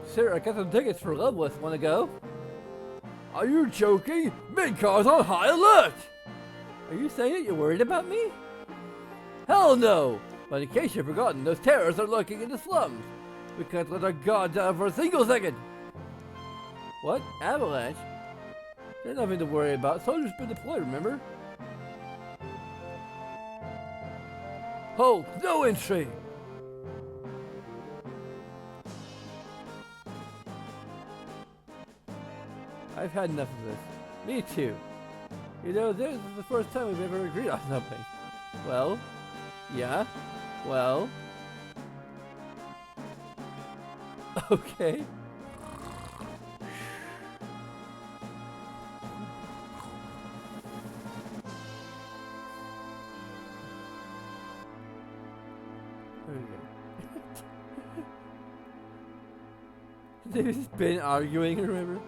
Sir, I got some tickets for Loveless. Wanna go? Are you joking? Mid-car's on high alert! Are you saying that you're worried about me? Hell no! But in case you've forgotten, those terrorists are lurking in the slums. We can't let our guard down for a single second. What? Avalanche? There's nothing to worry about. Soldiers been deployed, remember? Hold! No entry! I've had enough of this. Me too. You know, this is the first time we've ever agreed on something. Well? Yeah? Well? Okay. They've just been arguing, remember?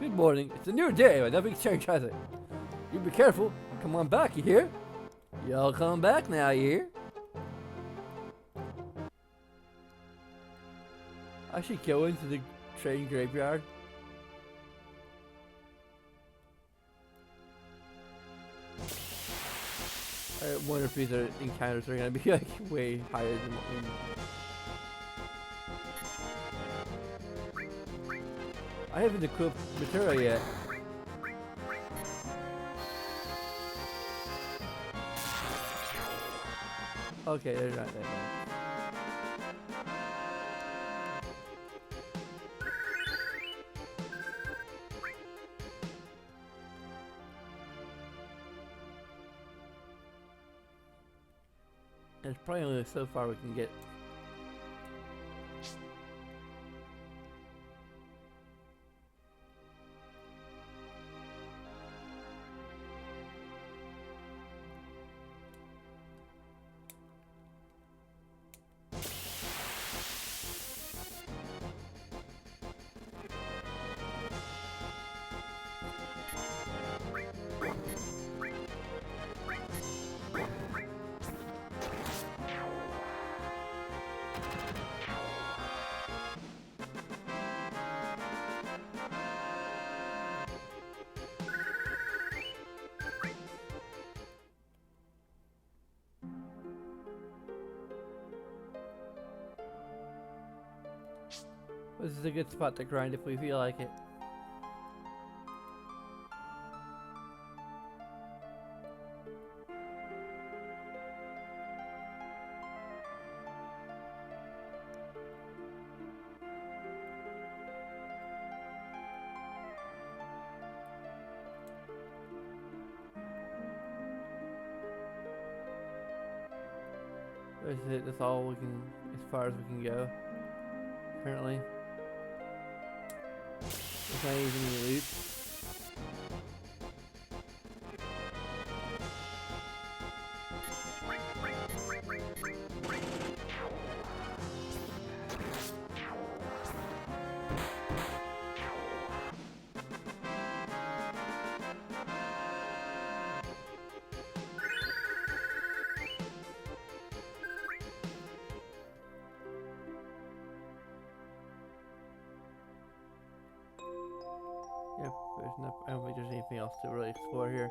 Good morning. It's a new day, but nothing's changed, has it? You be careful. Come on back, you hear? Y'all come back now, you hear? I should go into the train graveyard. I wonder if these encounters are gonna be like way higher than what we. I haven't equipped material yet. Okay, they're not that bad. There's probably only so far we can get. This is a good spot to grind if we feel like it. This is it. That's all we can, as far as we can go. Currently, there's not even any loot. Yep, there's no. I don't think there's anything else to really explore here.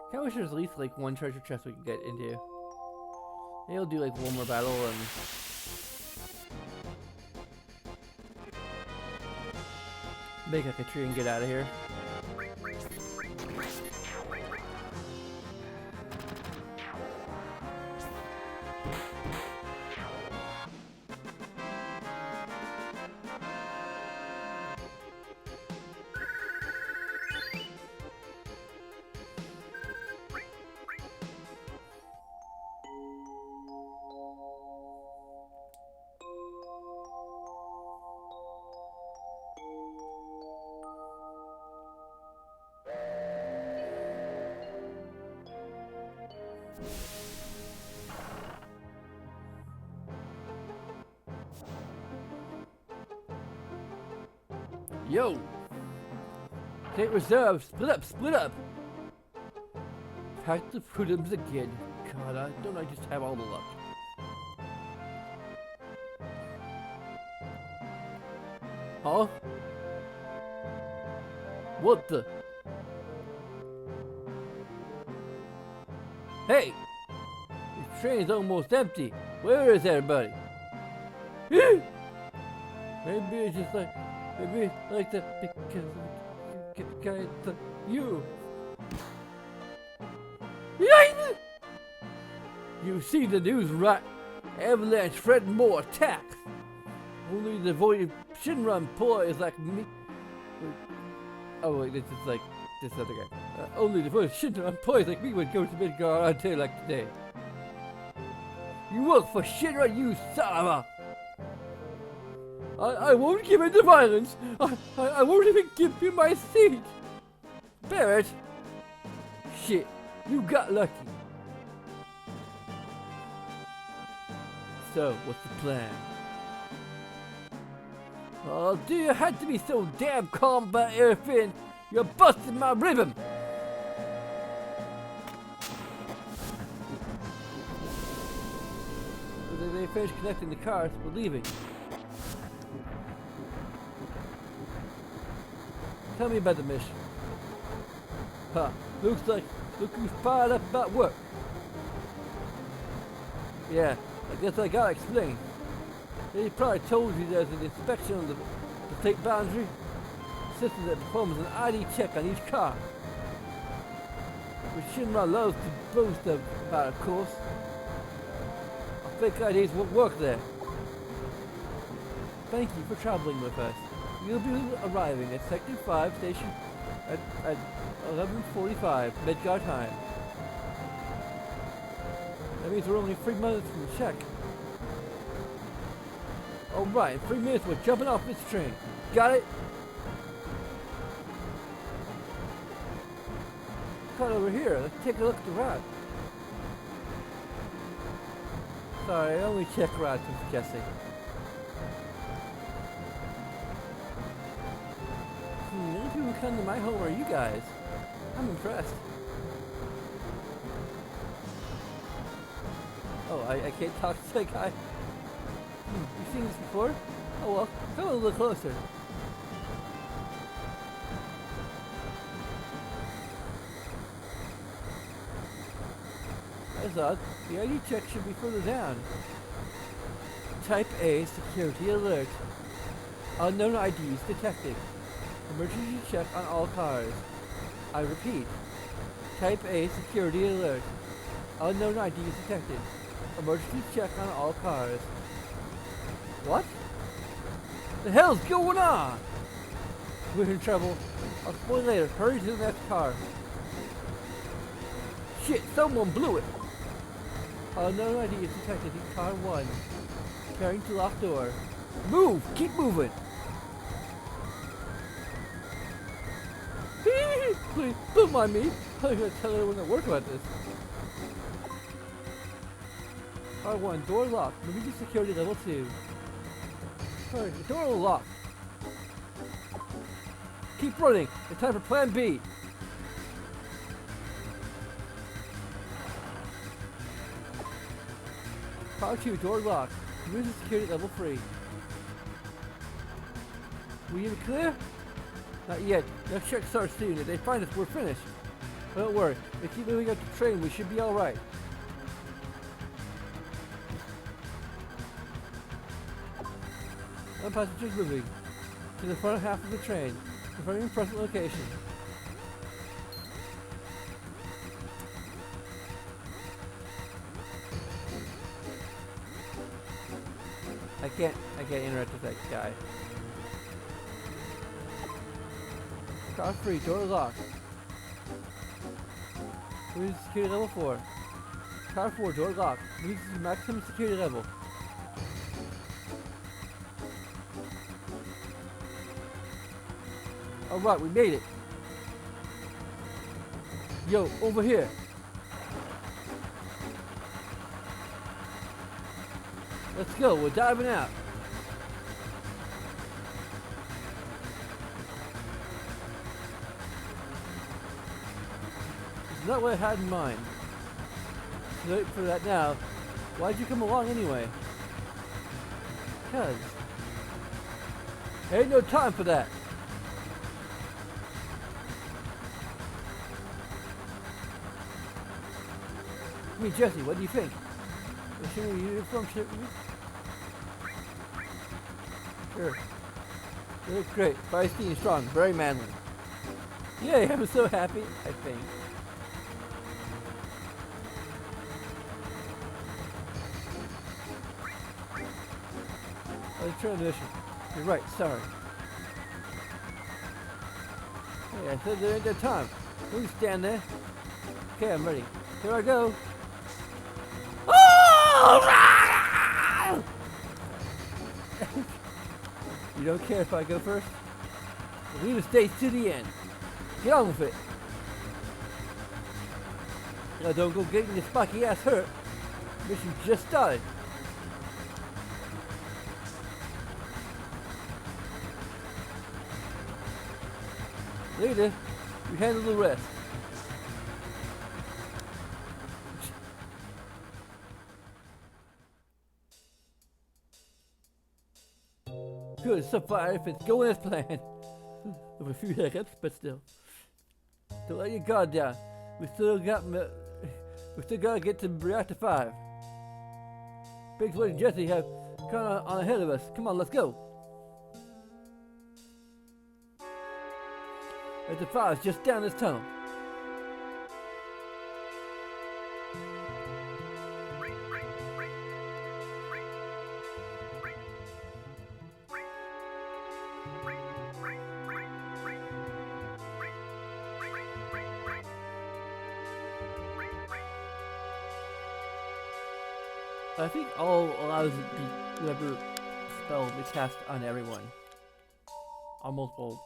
Kinda wish there's at least like one treasure chest we could get into. Maybe we'll do like one more battle and make like a tree and get out of here. Yo! Take reserves! Split up! Split up! Pack the prudums again. God, don't I just have all the luck? Huh? What the? Hey! The train's almost empty. Where is everybody? Maybe it's just like... Maybe like that because you. You see the news, right? Avalanche threaten more attacks. Only the void Shinra employees like me. Oh wait, this is like this other guy. Only the void Shinra employees like me would go to Midgar on a day like today. You work for Shinra, you son of a. I won't give in to violence. I won't even give you my seat. Barrett. Shit, you got lucky. So, what's the plan? Oh, do you have to be so damn calm about everything? You're busting my rhythm. They finished connecting the cars. We're leaving. Tell me about the mission. Huh, look who's fired up about work. Yeah, I guess I gotta explain. They probably told you there's an inspection of the state boundary. System that performs an ID check on each car. Which Shinra loves to boast about, of course. Fake IDs won't work there. Thank you for traveling with us. You'll be arriving at Sector 5 station at 11:45 Midgar time. That means we're only 3 minutes from the check. Alright, 3 minutes we're jumping off this train. Got it? Cut over here, let's take a look at the route. Sorry, I only check routes with guessing. The only people who come to my home are you guys. I'm impressed. Oh, I can't talk to that guy. You seen this before? Oh well, come a little closer. That's odd. The ID check should be further down. Type A, security alert. Unknown IDs detected. Emergency check on all cars. I repeat. Type A security alert. Unknown IDs detected. Emergency check on all cars. What? The hell's going on? We're in trouble. I'll explain later. Hurry to the next car. Shit, someone blew it. Unknown ID is detected in car 1. Carrying to locked door. Move! Keep moving! Please, don't mind me. I'm gonna tell everyone at work about this. Car 1, door locked. Moving to security level 2. Hurry, the door will lock. Keep running. It's time for plan B. Car 2, door locked. Moving to security level 3. We in the clear? Not yet. Next check starts soon. If they find us, we're finished. Don't worry. If we keep moving up the train, we should be alright. One passenger's moving to the front half of the train, confirming present location. I can't interact with that guy. Car 3, door locked. Moving to security level 4. Car 4, door locked. Moving to maximum security level. Alright, we made it. Yo, over here. Let's go, we're diving out. It's not what I had in mind. Wait for that now. Why'd you come along anyway? Cuz. Ain't no time for that. I mean, Jesse, what do you think? Should we uniform ship? Sure. You look great. Feisty and strong. Very manly. Yay, I'm so happy, I think. Oh, the transmission. You're right, sorry. Hey, I said there ain't that time. Don't stand there. Okay, I'm ready. Here I go. You don't care if I go first? We'll leave the states to the end. Get on with it. Now don't go getting your spiky ass hurt. Mission just started. Later, you handle the rest. Good, so far if it's going as planned. With a few hiccups, but still. Don't let your guard down. We still gotta get to reactor 5. Biggs and Jesse have kind of on ahead of us. Come on, let's go. Reactor 5 is just down this tunnel. I think all allows it to be whatever spell we cast on everyone. On multiple.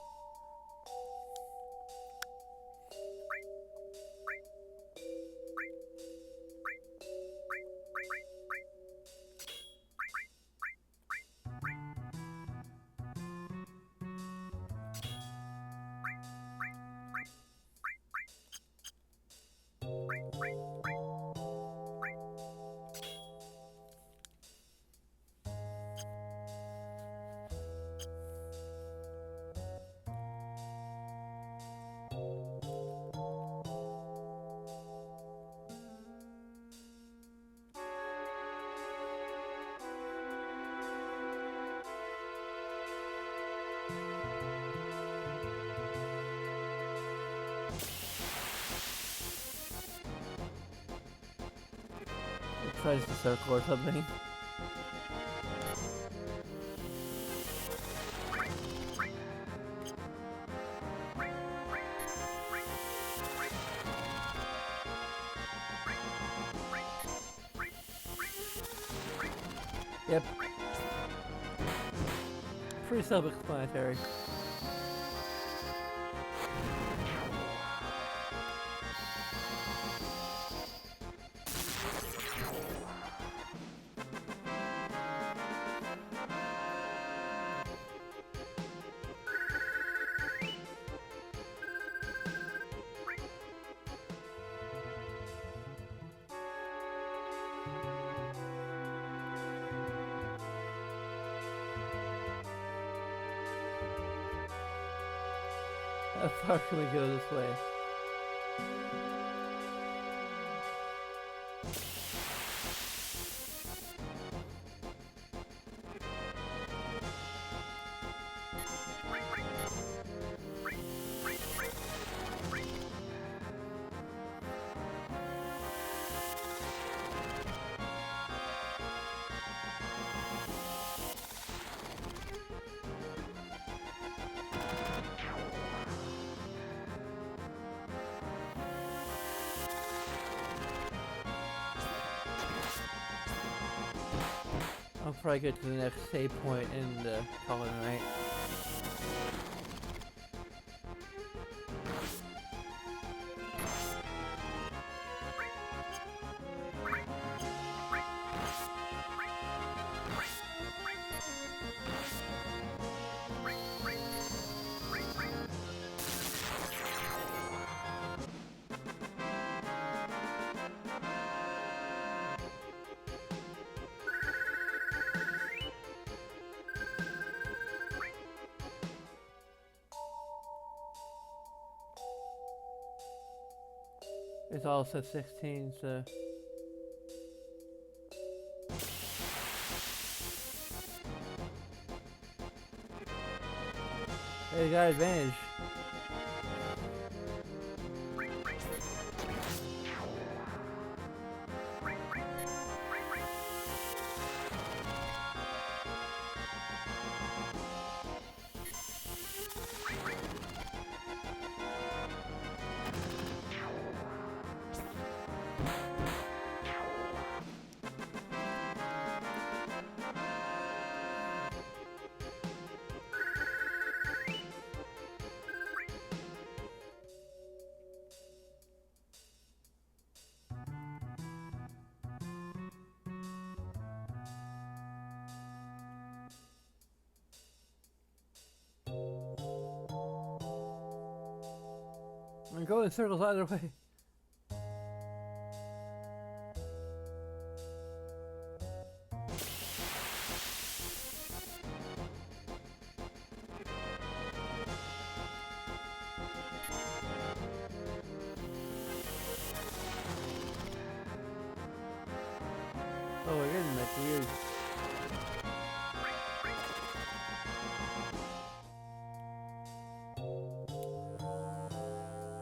try just a circle or something. Yep. Pretty self-explanatory. How far can we go this way? I'll probably get to the next save point and call it a night. It's also 16, so... Hey, you got advantage. I'm going in circles either way. Oh, we're getting like weird.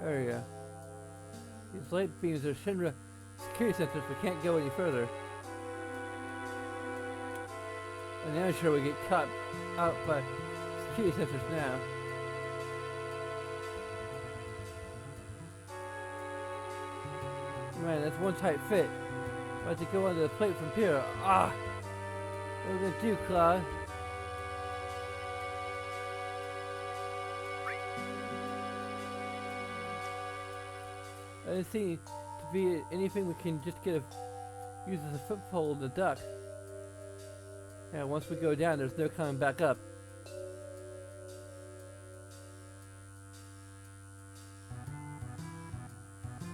There we go. These light beams are Shinra security sensors. We can't go any further. And now I'm sure we get caught out by security sensors now. Man, that's one tight fit. I have to go under the plate from here. Ah! What are we gonna do, Claude? I didn't see to be anything we can just get a use as a foothold in the duck. Yeah, once we go down, there's no coming back up.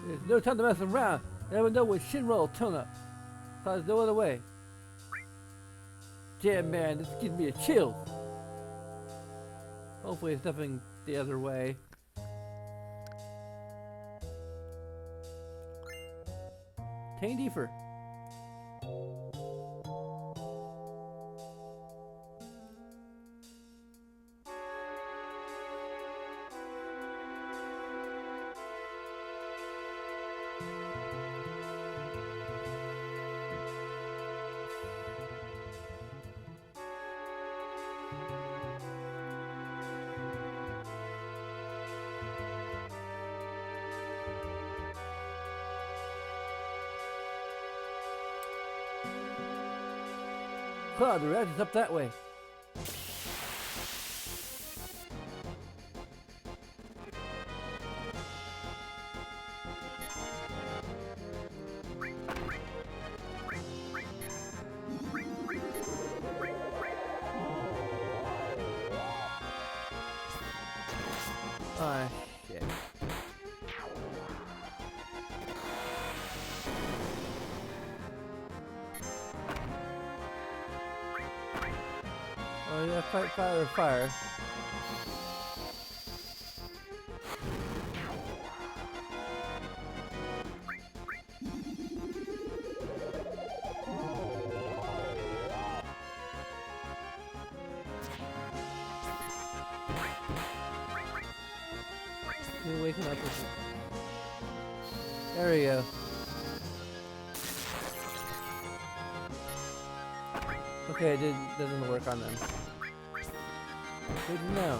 There's no time to mess around. I never know when Shinra will turn up. So there's no other way. Damn man, this gives me a chill. Hopefully it's nothing the other way. Tane Deefer. Cloud, the rat is up that way. Ah, shit. Oh, yeah, fight fire with fire. You're waking up with it. There we go. Okay, it doesn't work on them. Good to know.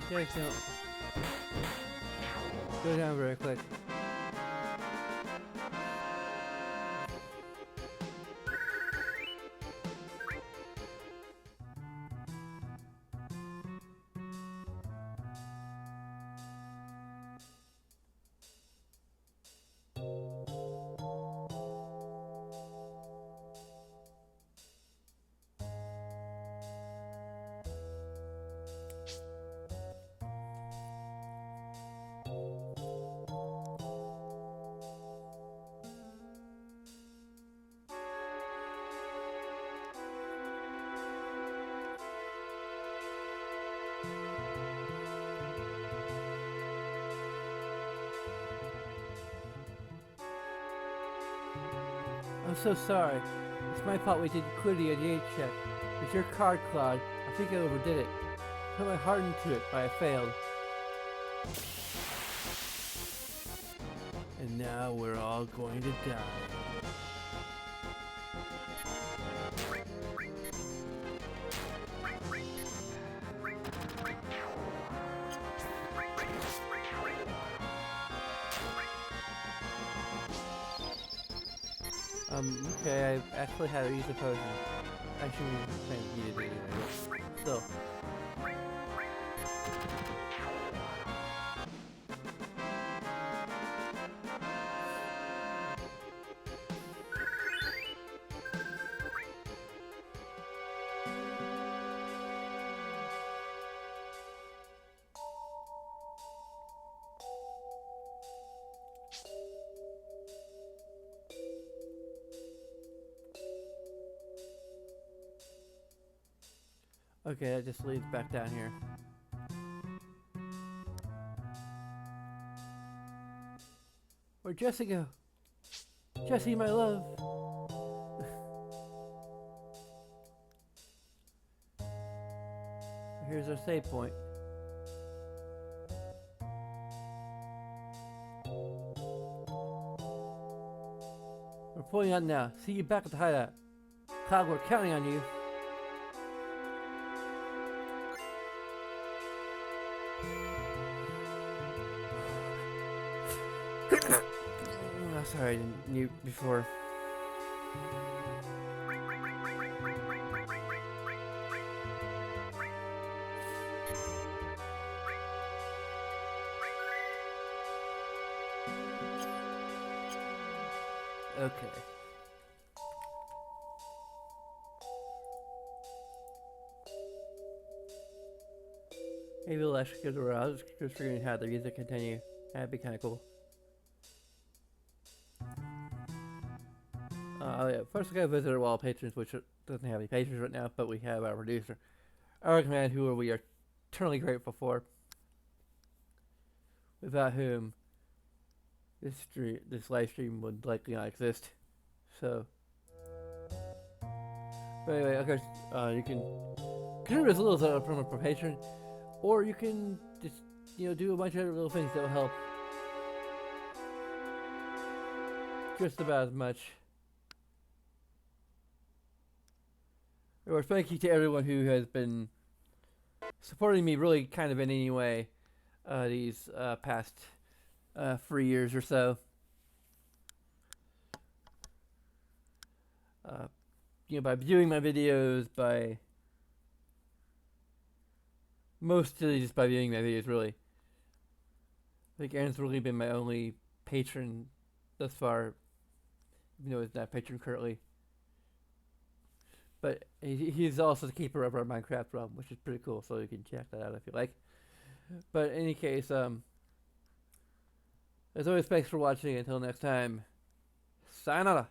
These guys don't go down very quick. I'm so sorry. It's my fault we didn't clear the 88 check. It's your card, Claude. I think I overdid it. Put my heart into it, but I failed. And now we're all going to die. Okay, I actually had to use a potion. Actually, I needed it anyway. Still. Okay, that just leads back down here. Where'd Jessie go? Jessie, my love. Here's our save point. We're pulling out now. See you back at the hideout. Cloud, we're counting on you. Oh, sorry, I didn't mute before. Okay. Maybe we'll actually go to where I was just figuring how the music continue. That'd be kind of cool. Yeah, first we gotta visit our wall patrons, which doesn't have any patrons right now, but we have our producer, Eric Man, who we are eternally grateful for. Without whom, this live stream would likely not exist. So, but anyway, of course, you can contribute as little as from a patron, or you can just do a bunch of other little things that will help just about as much. Of course, thank you to everyone who has been supporting me really kind of in any way these past 3 years or so. By viewing my videos, by mostly just by viewing my videos, really. I think Aaron's really been my only patron thus far, even though he's not a patron currently. But he's also the keeper of our Minecraft realm, which is pretty cool, so you can check that out if you like. But in any case, as always, thanks for watching. Until next time, sayonara.